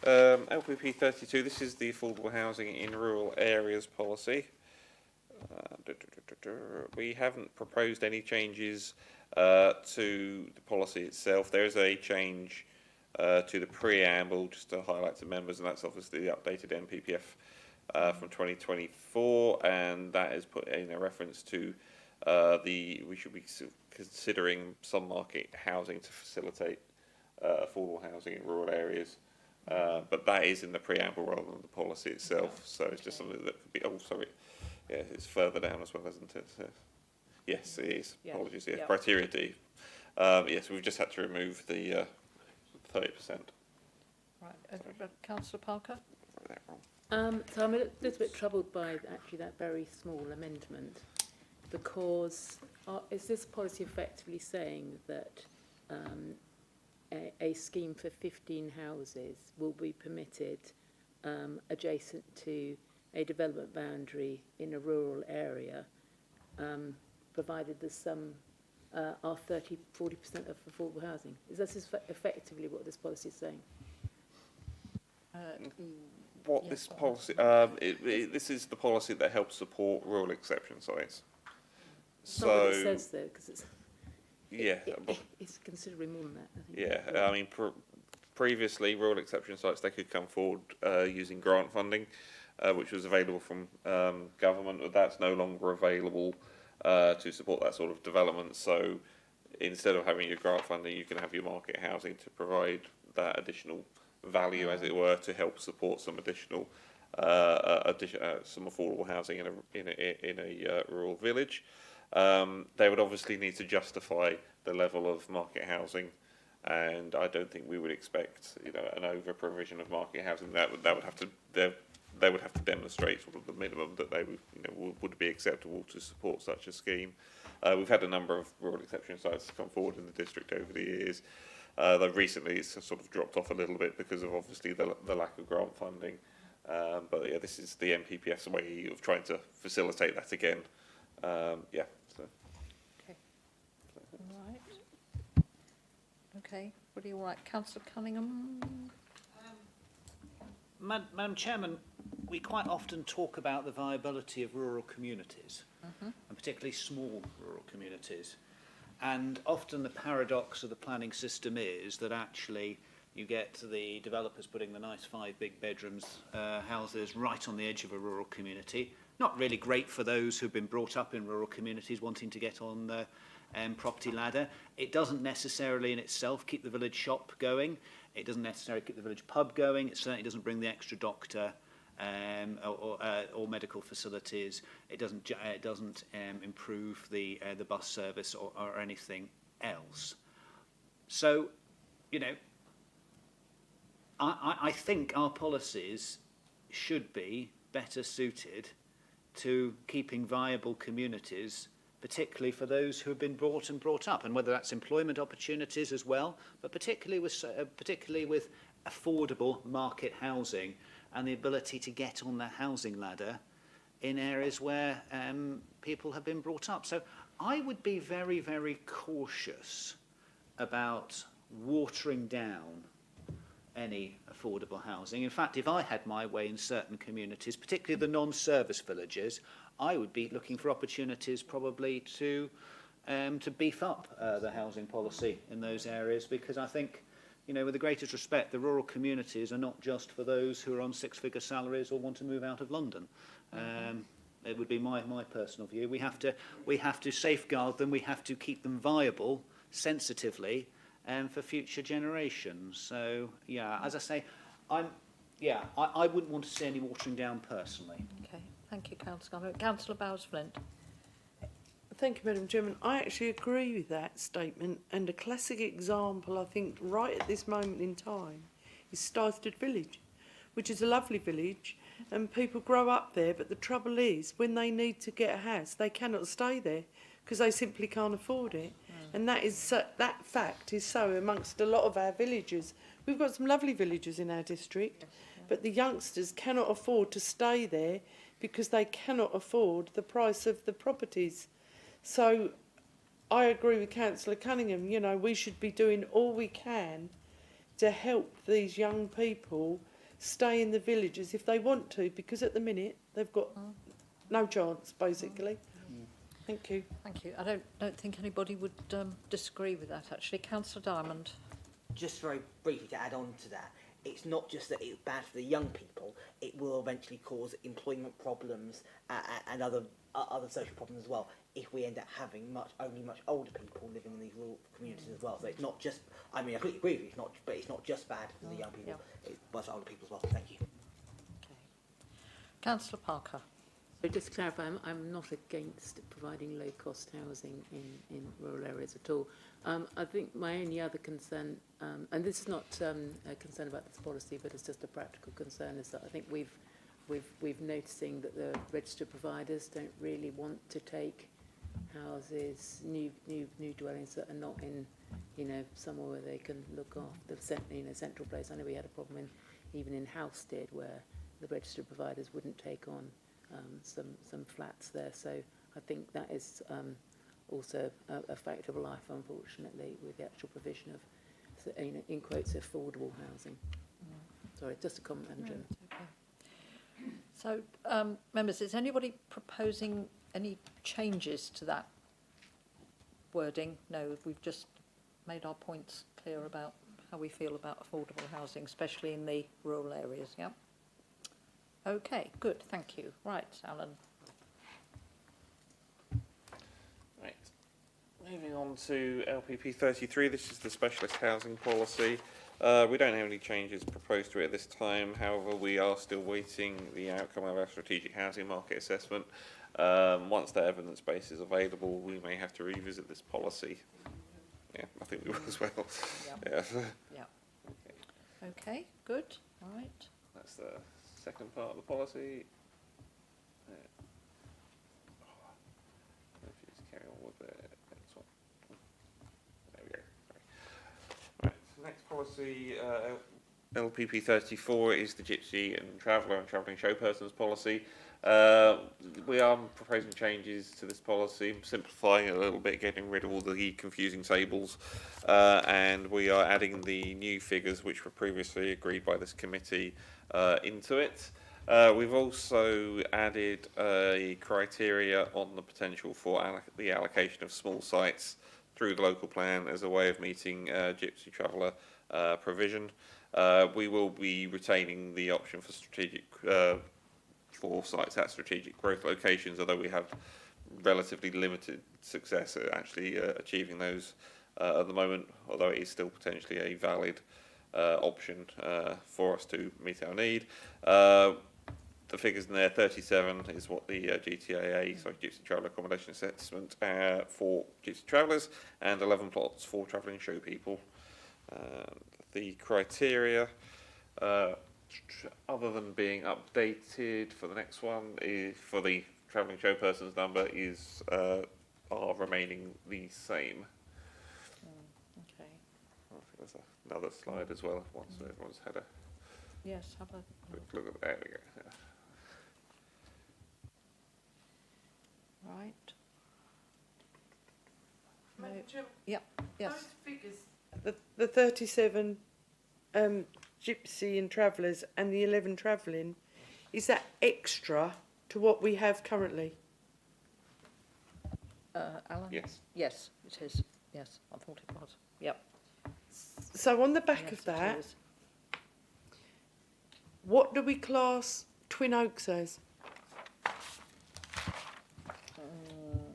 Speaker 2: LPP 32, this is the affordable housing in rural areas policy. We haven't proposed any changes to the policy itself. There is a change to the preamble, just to highlight to members, and that's obviously the updated MPPF from 2024, and that is put in a reference to we should be considering some market housing to facilitate affordable housing in rural areas. But that is in the preamble rather than the policy itself, so it's just something that could be. Oh, sorry, yeah, it's further down as well, isn't it? So, yes, it is.
Speaker 1: Yeah.
Speaker 2: Apologies. Yeah,
Speaker 1: Yeah.
Speaker 2: criteria D. Yes, we've just had to remove the 30%.
Speaker 1: Right, Councillor Parker.
Speaker 2: That wrong.
Speaker 3: So I'm a little bit troubled by actually that very small amendment, because is this policy effectively saying that a scheme for 15 houses will be permitted adjacent to a development boundary in a rural area, provided there's some are 30-40% of affordable housing? Is that effectively what this policy is saying?
Speaker 2: What this policy? This is the policy that helps support rural exception sites.
Speaker 3: It's not what it says though, because it's
Speaker 2: yeah,
Speaker 3: it's considerably more than that, I think.
Speaker 2: yeah. I mean, previously rural exception sites, they could come forward using grant funding, which was available from government. But that's no longer available to support that sort of development. So instead of having your grant funding, you can have your market housing to provide that additional value, as it were, to help support some additional some affordable housing in a rural village. They would obviously need to justify the level of market housing, and I don't think we would expect an over provision of market housing. They would have to demonstrate sort of the minimum that they would be acceptable to support such a scheme. We've had a number of rural exception sites come forward in the district over the years. Though recently it's sort of dropped off a little bit because of obviously the lack of grant funding. But yeah, this is the MPPF's way of trying to facilitate that again. Yeah. So.
Speaker 1: Okay. All right. Okay. What do you like, Councillor Cunningham?
Speaker 12: Madam Chairman, we quite often talk about the viability of rural communities, and particularly small rural communities. And often the paradox of the planning system is that actually you get the developers putting the nice 5 big bedrooms houses right on the edge of a rural community. Not really great for those who've been brought up in rural communities wanting to get on the property ladder. It doesn't necessarily in itself keep the village shop going. It doesn't necessarily keep the village pub going. It certainly doesn't bring the extra doctor or medical facilities. It doesn't improve the bus service or anything else. So, you know, I think our policies should be better suited to keeping viable communities, particularly for those who have been brought up, and whether that's employment opportunities as well, but particularly with affordable market housing and the ability to get on the housing ladder in areas where people have been brought up. So I would be very, very cautious about watering down any affordable housing. In fact, if I had my way in certain communities, particularly the non-service villages, I would be looking for opportunities probably to beef up the housing policy in those areas, because I think, you know, with the greatest respect, the rural communities are not just for those who are on 6-figure salaries or want to move out of London. It would be my personal view. We have to safeguard them. We have to keep them viable sensitively for future generations. So yeah, as I say, I wouldn't want to see any watering down personally.
Speaker 1: Okay, thank you, Councillor. Councillor Bowes-Flint.
Speaker 7: Thank you, Madam Chairman. I actually agree with that statement, and a classic example, I think, right at this moment in time, is Stystead Village, which is a lovely village, and people grow up there, but the trouble is, when they need to get a house, they cannot stay there, because they simply can't afford it. And that fact is so amongst a lot of our villages. We've got some lovely villages in our district, but the youngsters cannot afford to stay there because they cannot afford the price of the properties. So I agree with Councillor Cunningham. You know, we should be doing all we can to help these young people stay in the villages if they want to, because at the minute they've got no chance, basically. Thank you.
Speaker 1: Thank you. I don't think anybody would disagree with that, actually. Councillor Diamond.
Speaker 4: Just very briefly to add on to that, it's not just that it's bad for the young people, it will eventually cause employment problems and other social problems as well if we end up having only much older people living in these rural communities as well. So it's not just, I mean, I completely agree with you, but it's not just bad for the young people, it's for older people as well. Thank you.
Speaker 1: Okay. Councillor Parker.
Speaker 3: So just to clarify, I'm not against providing low-cost housing in rural areas at all. I think my only other concern, and this is not a concern about this policy, but it's just a practical concern, is that I think we've noticing that the registered providers don't really want to take houses, new dwellings that are not in, you know, somewhere where they can look after the central place. I know we had a problem even in Halstead where the registered providers wouldn't take on some flats there. So I think that is also a fact of life, unfortunately, with the actual provision of, you know, in quotes, affordable housing. Sorry, just a comment, Madam Chairman.
Speaker 1: Okay. So, members, is anybody proposing any changes to that wording? No, we've just made our points clear about how we feel about affordable housing, especially in the rural areas, yeah? Okay, good, thank you. Right, Alan.
Speaker 2: Right. Moving on to LPP 33, this is the specialist housing policy. We don't have any changes proposed to it at this time. However, we are still waiting the outcome of our strategic housing market assessment. Once that evidence base is available, we may have to revisit this policy. Yeah, I think we will as well.
Speaker 1: Yeah.
Speaker 2: Yeah.
Speaker 1: Okay, good, all right.
Speaker 2: That's the second part of the policy. If you just carry on with the next one. There we go. Sorry. Right, so next policy, LPP 34 is the Gypsy and Traveller and Travelling Show Persons policy. We are proposing changes to this policy, simplifying it a little bit, getting rid of all the confusing tables, and we are adding the new figures which were previously agreed by this committee into it. We've also added a criteria on the potential for the allocation of small sites through the local plan as a way of meeting Gypsy Traveller provision. We will be retaining the option for strategic for sites at strategic growth locations, although we have relatively limited success at actually achieving those at the moment, although it is still potentially a valid option for us to meet our need. The figures in there, 37 is what the GTAA, so Gypsy Traveller Accommodation Assessment for Gypsy Travellers, and 11 plots for travelling show people. The criteria, other than being updated for the next one, is for the travelling show persons number is are remaining the same.
Speaker 1: Okay.
Speaker 2: I think there's another slide as well. Once everyone's had a
Speaker 1: Yes, have a
Speaker 2: quick look at there we go. Yeah.
Speaker 1: right.
Speaker 7: Madam Chairman,
Speaker 1: Yep. Yes.
Speaker 7: those figures, the 37 Gypsy and Travellers and the 11 travelling, is that extra to what we have currently?
Speaker 1: Alan?
Speaker 2: Yes.
Speaker 1: Yes, it is. Yes, I thought it was. Yep.
Speaker 7: So on the back
Speaker 1: Yes,
Speaker 7: of
Speaker 1: it
Speaker 7: that,
Speaker 1: is.
Speaker 7: what do we class Twin Oaks as?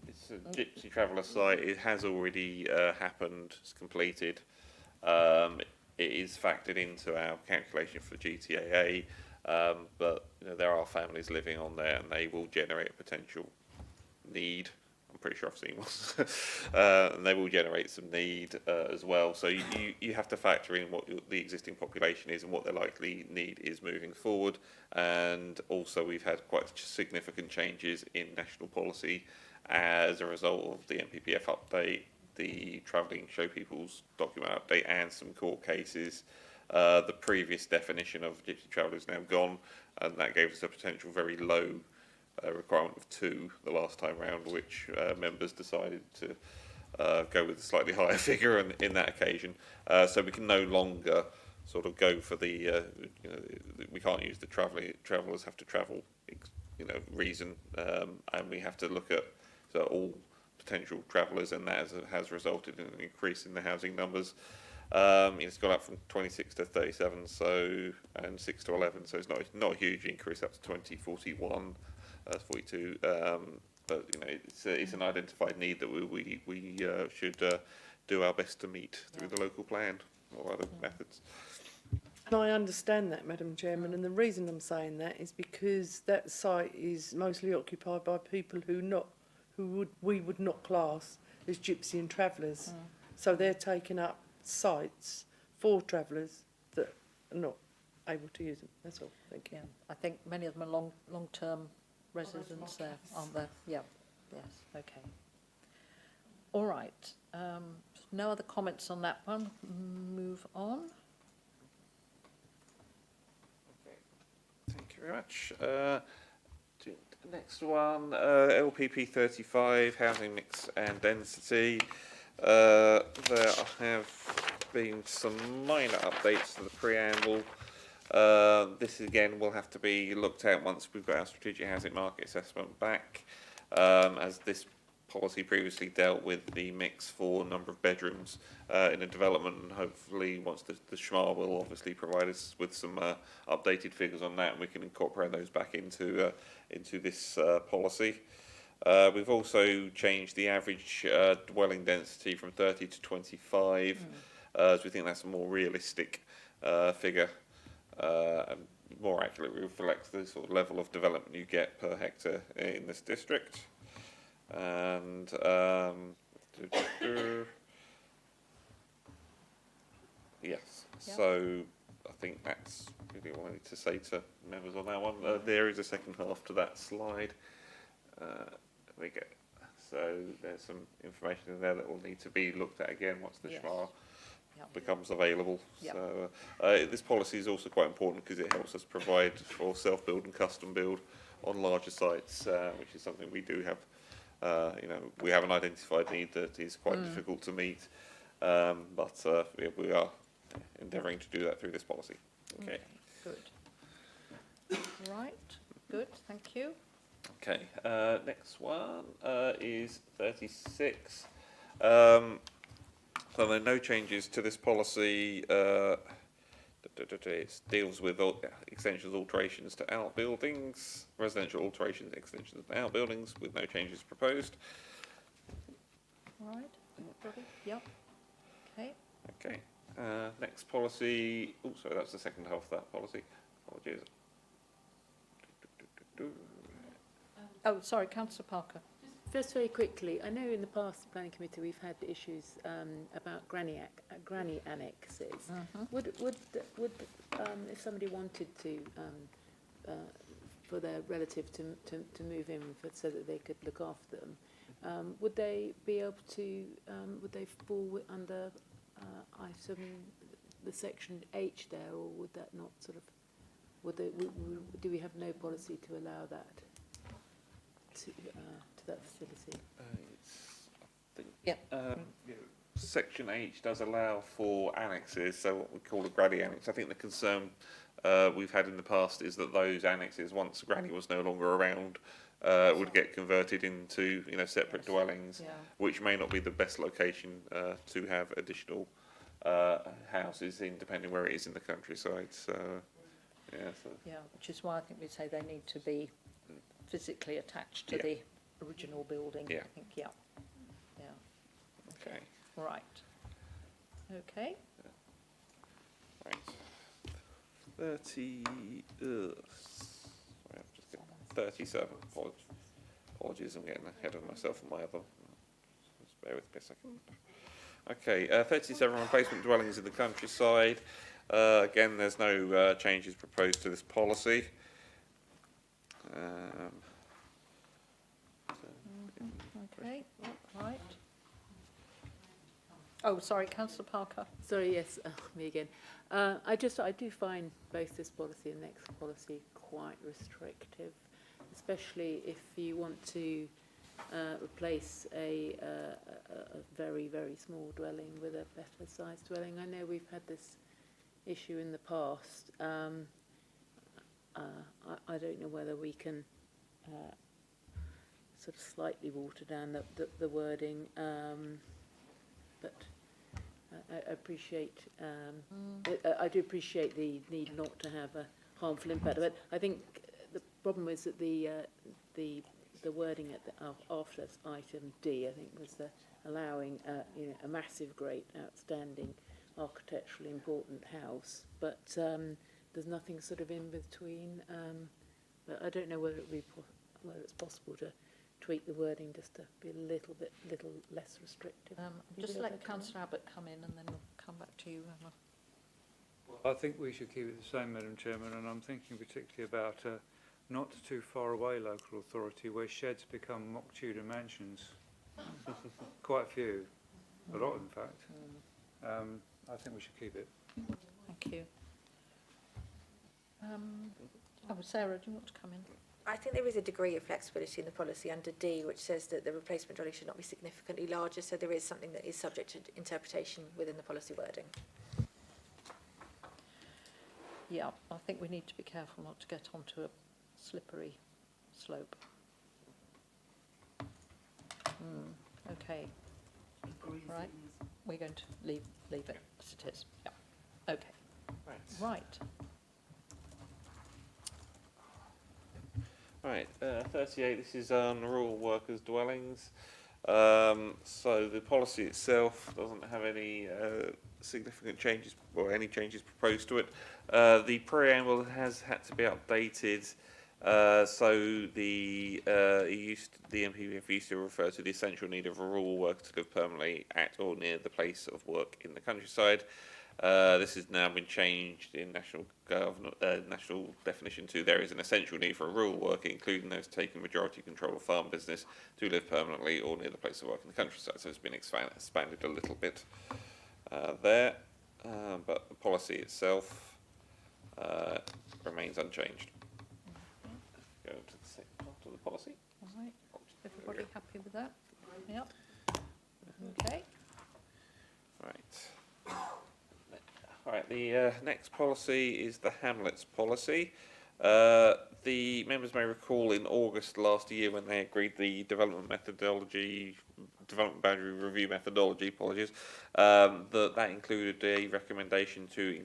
Speaker 2: It's a Gypsy Traveller site. It has already happened. It's completed. It is factored into our calculation for GTAA, but you know, there are families living on there, and they will generate a potential need. I'm pretty sure I've seen one, and they will generate some need as well. So you have to factor in what the existing population is and what their likely need is moving forward. And also, we've had quite significant changes in national policy as a result of the NPPF update, the Travelling Show People's document update, and some court cases. The previous definition of Gypsy Traveller is now gone, and that gave us a potential very low requirement of 2 the last time round, which members decided to go with a slightly higher figure in that occasion. So we can no longer sort of go for the, we can't use the travellers have to travel, reason, and we have to look at all potential travellers, and that has resulted in an increase in the housing numbers. It's gone up from 26 to 37, and 6 to 11, so it's not a huge increase up to 41, 42. But it's an identified need that we should do our best to meet through the local plan or other methods.
Speaker 7: And I understand that, Madam Chairman, and the reason I'm saying that is because that site is mostly occupied by people we would not class as Gypsy and Travellers. So they're taking up sites for travellers that are not able to use them. That's all. Thank you.
Speaker 1: Yeah, I think many of them are long-term residents there, aren't there? Yeah. Yes. Okay. All right. No other comments on that one. Move on.
Speaker 2: Thank you very much. The next one, LPP 35, housing mix and density. There have been some minor updates to the preamble. This again will have to be looked at once we've got our strategic housing market assessment back, as this policy previously dealt with the mix for number of bedrooms in a development, and hopefully once the SHMA will obviously provide us with some updated figures on that, and we can incorporate those back into this policy. We've also changed the average dwelling density from 30 to 25, as we think that's a more realistic figure, and more accurately reflects the sort of level of development you get per hectare in this district. And yes,
Speaker 1: Yeah.
Speaker 2: So I think that's really what I need to say to members on that one. There is a second half to that slide. We get, so there's some information in there that will need to be looked at again once the
Speaker 1: Yes.
Speaker 2: SHMA becomes available.
Speaker 1: Yep.
Speaker 2: So this policy is also quite important because it helps us provide for self-build and custom build on larger sites, which is something we do have. We have an identified need that is quite difficult to meet, but we are endeavouring to do that through this policy. Okay.
Speaker 1: Good. Right. Good. Thank you.
Speaker 2: Okay. Next one is 36. So there are no changes to this policy. It deals with extensions, alterations to outbuildings, residential alterations, extensions to outbuildings, with no changes proposed.
Speaker 1: Right. Everybody? Yep. Okay.
Speaker 2: Okay. Next policy. Oh, sorry, that's the second half of that policy. Apologies.
Speaker 1: Oh, sorry, Councillor Parker.
Speaker 3: Just very quickly, I know in the past, the planning committee, we've had issues about granny annexes. Would if somebody wanted to, for their relative to move in so that they could look after them, would they be able to? Would they fall under item the section H there, or would that not sort of? Do we have no policy to allow that to that facility?
Speaker 2: Section H does allow for annexes, so what we call a granny annex. I think the concern we've had in the past is that those annexes, once granny was no longer around, would get converted into separate dwellings, which may not be the best location to have additional houses in, depending where it is in the countryside. So,
Speaker 1: which is why I think we say they need to be physically attached to the original building.
Speaker 2: Yeah.
Speaker 1: I think. Yeah.
Speaker 2: Okay.
Speaker 1: Right. Okay.
Speaker 2: Right. 30. Sorry, I'm just getting 37. Apologies, I'm getting ahead of myself and my other. Just bear with me a second. Okay, 37 replacement dwellings in the countryside. Again, there's no changes proposed to this policy.
Speaker 1: Okay. Right. Oh, sorry, Councillor Parker.
Speaker 3: Sorry, yes, me again. I do find both this policy and next policy quite restrictive, especially if you want to replace a very, very small dwelling with a better sized dwelling. I know we've had this issue in the past. I don't know whether we can sort of slightly water down the wording, but I appreciate. I do appreciate the need not to have a harmful impact. But I think the problem is that the wording at after item D, I think, was allowing a massive, great, outstanding, architecturally important house, but there's nothing sort of in between. But I don't know whether whether it's possible to tweak the wording just to be a little less restrictive.
Speaker 1: Just let Councillor Abbott come in and then we'll come back to you, Emma.
Speaker 5: I think we should keep it the same, Madam Chairman, and I'm thinking particularly about not too far away local authority where sheds become mock Tudor mansions. Quite a few, a lot in fact. I think we should keep it.
Speaker 1: Thank you. Sarah, do you want to come in?
Speaker 11: I think there is a degree of flexibility in the policy under D, which says that the replacement dwelling should not be significantly larger, so there is something that is subject to interpretation within the policy wording.
Speaker 1: Yeah, I think we need to be careful not to get onto a slippery slope. Okay. Right. We're going to leave it as it is. Yeah. Okay. Right.
Speaker 2: Right, 38, this is on rural workers' dwellings. So the policy itself doesn't have any significant changes or any changes proposed to it. The preamble has had to be updated. So the MPF used to refer to the essential need of a rural worker to live permanently at or near the place of work in the countryside. This has now been changed in national definition to there is an essential need for a rural worker, including those taking majority control of farm business, to live permanently or near the place of work in the countryside. So it's been expanded a little bit there. but the policy itself remains unchanged. Go to the second part of the policy.
Speaker 1: All right. Everybody happy with that? Yep. Okay.
Speaker 2: Right. All right, the next policy is the Hamlets policy. The members may recall in August last year when they agreed the development boundary review methodology, apologies, that included a recommendation to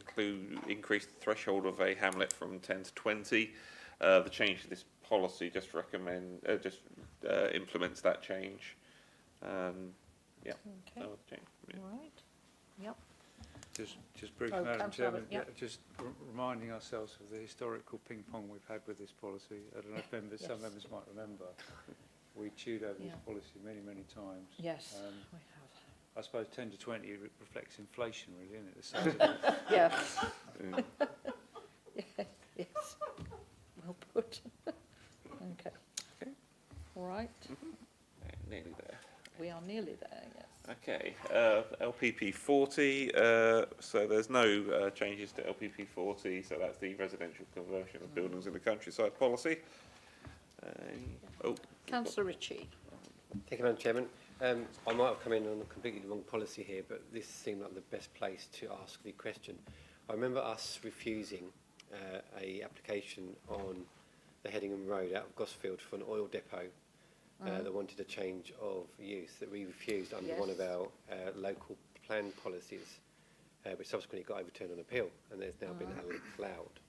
Speaker 2: increase the threshold of a hamlet from 10 to 20. The change to this policy just implements that change. Yeah.
Speaker 1: Okay.
Speaker 2: that was the change. Yeah.
Speaker 1: All right. Yep.
Speaker 5: Just briefly,
Speaker 1: Oh,
Speaker 5: Madam
Speaker 1: Councillor
Speaker 5: Chairman,
Speaker 1: Abbott,
Speaker 5: just reminding ourselves of the historical ping pong we've had with this policy. I don't know if members, some
Speaker 1: Yes.
Speaker 5: members might remember. We chewed over this
Speaker 1: Yeah.
Speaker 5: policy many, many times.
Speaker 1: Yes,
Speaker 5: Um,
Speaker 1: we have.
Speaker 5: I suppose 10 to 20 reflects inflation, really, isn't it? The size of it.
Speaker 1: Yeah.
Speaker 2: Mm.
Speaker 1: Yeah, yes. Well put. Okay.
Speaker 2: Okay.
Speaker 1: All right.
Speaker 2: Nearly there.
Speaker 1: We are nearly there, yes.
Speaker 2: Okay, LPP 40, so there's no changes to LPP 40, so that's the residential conversion of buildings in the countryside policy.
Speaker 1: Councillor Ritchie.
Speaker 8: Thank you, Madam Chairman. I might have come in on a completely wrong policy here, but this seemed like the best place to ask the question. I remember us refusing a application on the Headingham Road out of Gosfield for an oil depot that wanted a change of use that we refused under one of our local plan policies, which subsequently got overturned on appeal, and there's now been allowed.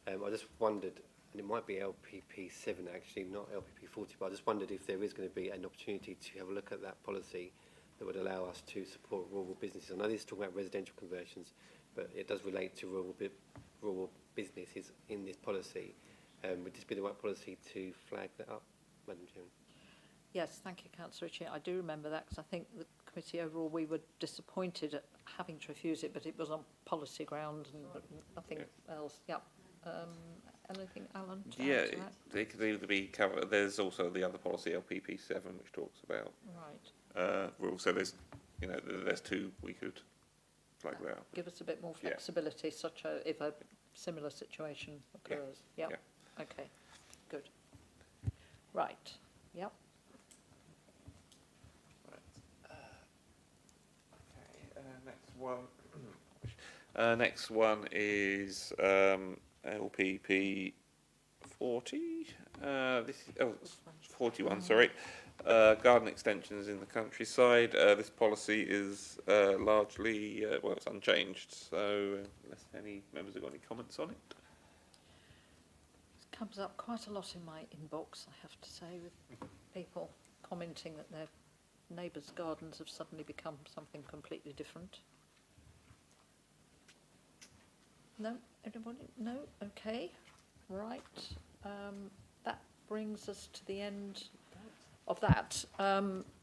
Speaker 8: I just wondered, and it might be LPP 7 actually, not LPP 40, but I just wondered if there is going to be an opportunity to have a look at that policy that would allow us to support rural businesses. I know this is talking about residential conversions, but it does relate to rural businesses in this policy. Would this be the right policy to flag that up, Madam Chairman?
Speaker 1: Yes, thank you, Councillor Ritchie. I do remember that because I think the committee overall, we were disappointed at having to refuse it, but it was on policy ground and nothing else. Yep. Anything, Alan? To
Speaker 2: Yeah,
Speaker 1: add to that?
Speaker 2: they could either be covered. There's also the other policy, LPP 7, which talks about
Speaker 1: Right.
Speaker 2: rules. So there's, there's two we could flag that up.
Speaker 1: Give us a bit more
Speaker 2: Yeah.
Speaker 1: flexibility, such a if a similar situation
Speaker 2: Yeah.
Speaker 1: occurs. Yep.
Speaker 2: Yeah.
Speaker 1: Okay. Good. Right. Yep.
Speaker 2: Next one is LPP 40. This is 41. Sorry. Garden extensions in the countryside. This policy is largely it's unchanged. So unless any members have got any comments on it.
Speaker 1: It comes up quite a lot in my inbox, I have to say, with people commenting that their neighbours' gardens have suddenly become something completely different. No? Anybody? No? Okay. Right. That brings us to the end of that.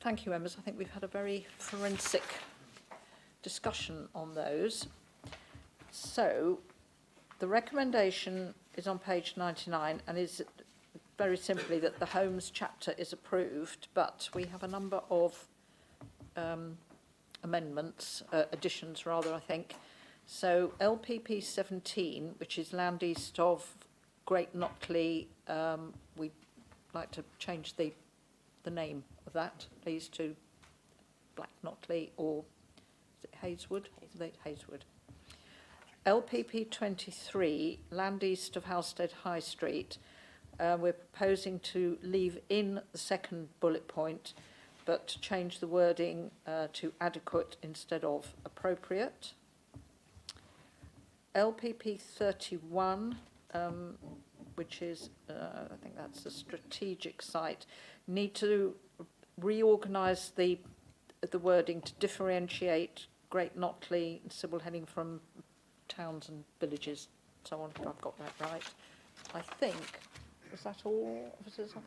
Speaker 1: Thank you, members. I think we've had a very forensic discussion on those. So, the recommendation is on page 99 and is very simply that the Homes chapter is approved, but we have a number of amendments, additions rather, I think. So LPP 17, which is land east of Great Knockley, we'd like to change the name of that, please, to Black Knockley, or is it Hazewood? Hazewood. LPP 23, land east of Halstead High Street, we're proposing to leave in the second bullet point, but to change the wording to adequate instead of appropriate. LPP 31, which is, I think that's a strategic site, need to reorganise the wording to differentiate Great Knockley and Sybil Heading from towns and villages, so on, if I've got that right. I think, was that all?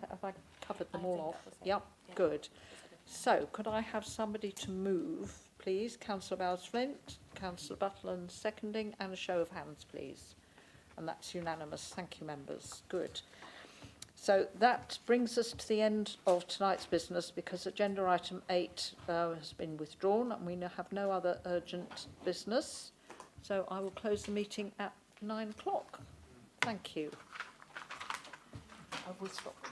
Speaker 1: Have I covered them all off? Yep, good. So, could I have somebody to move, please? Councillor Bowes-Flint, Councillor Butland seconding, and a show of hands, please. And that's unanimous. Thank you, members. Good. So that brings us to the end of tonight's business, because agenda item 8 has been withdrawn and we now have no other urgent business. So I will close the meeting at 9 o'clock. Thank you. I will stop.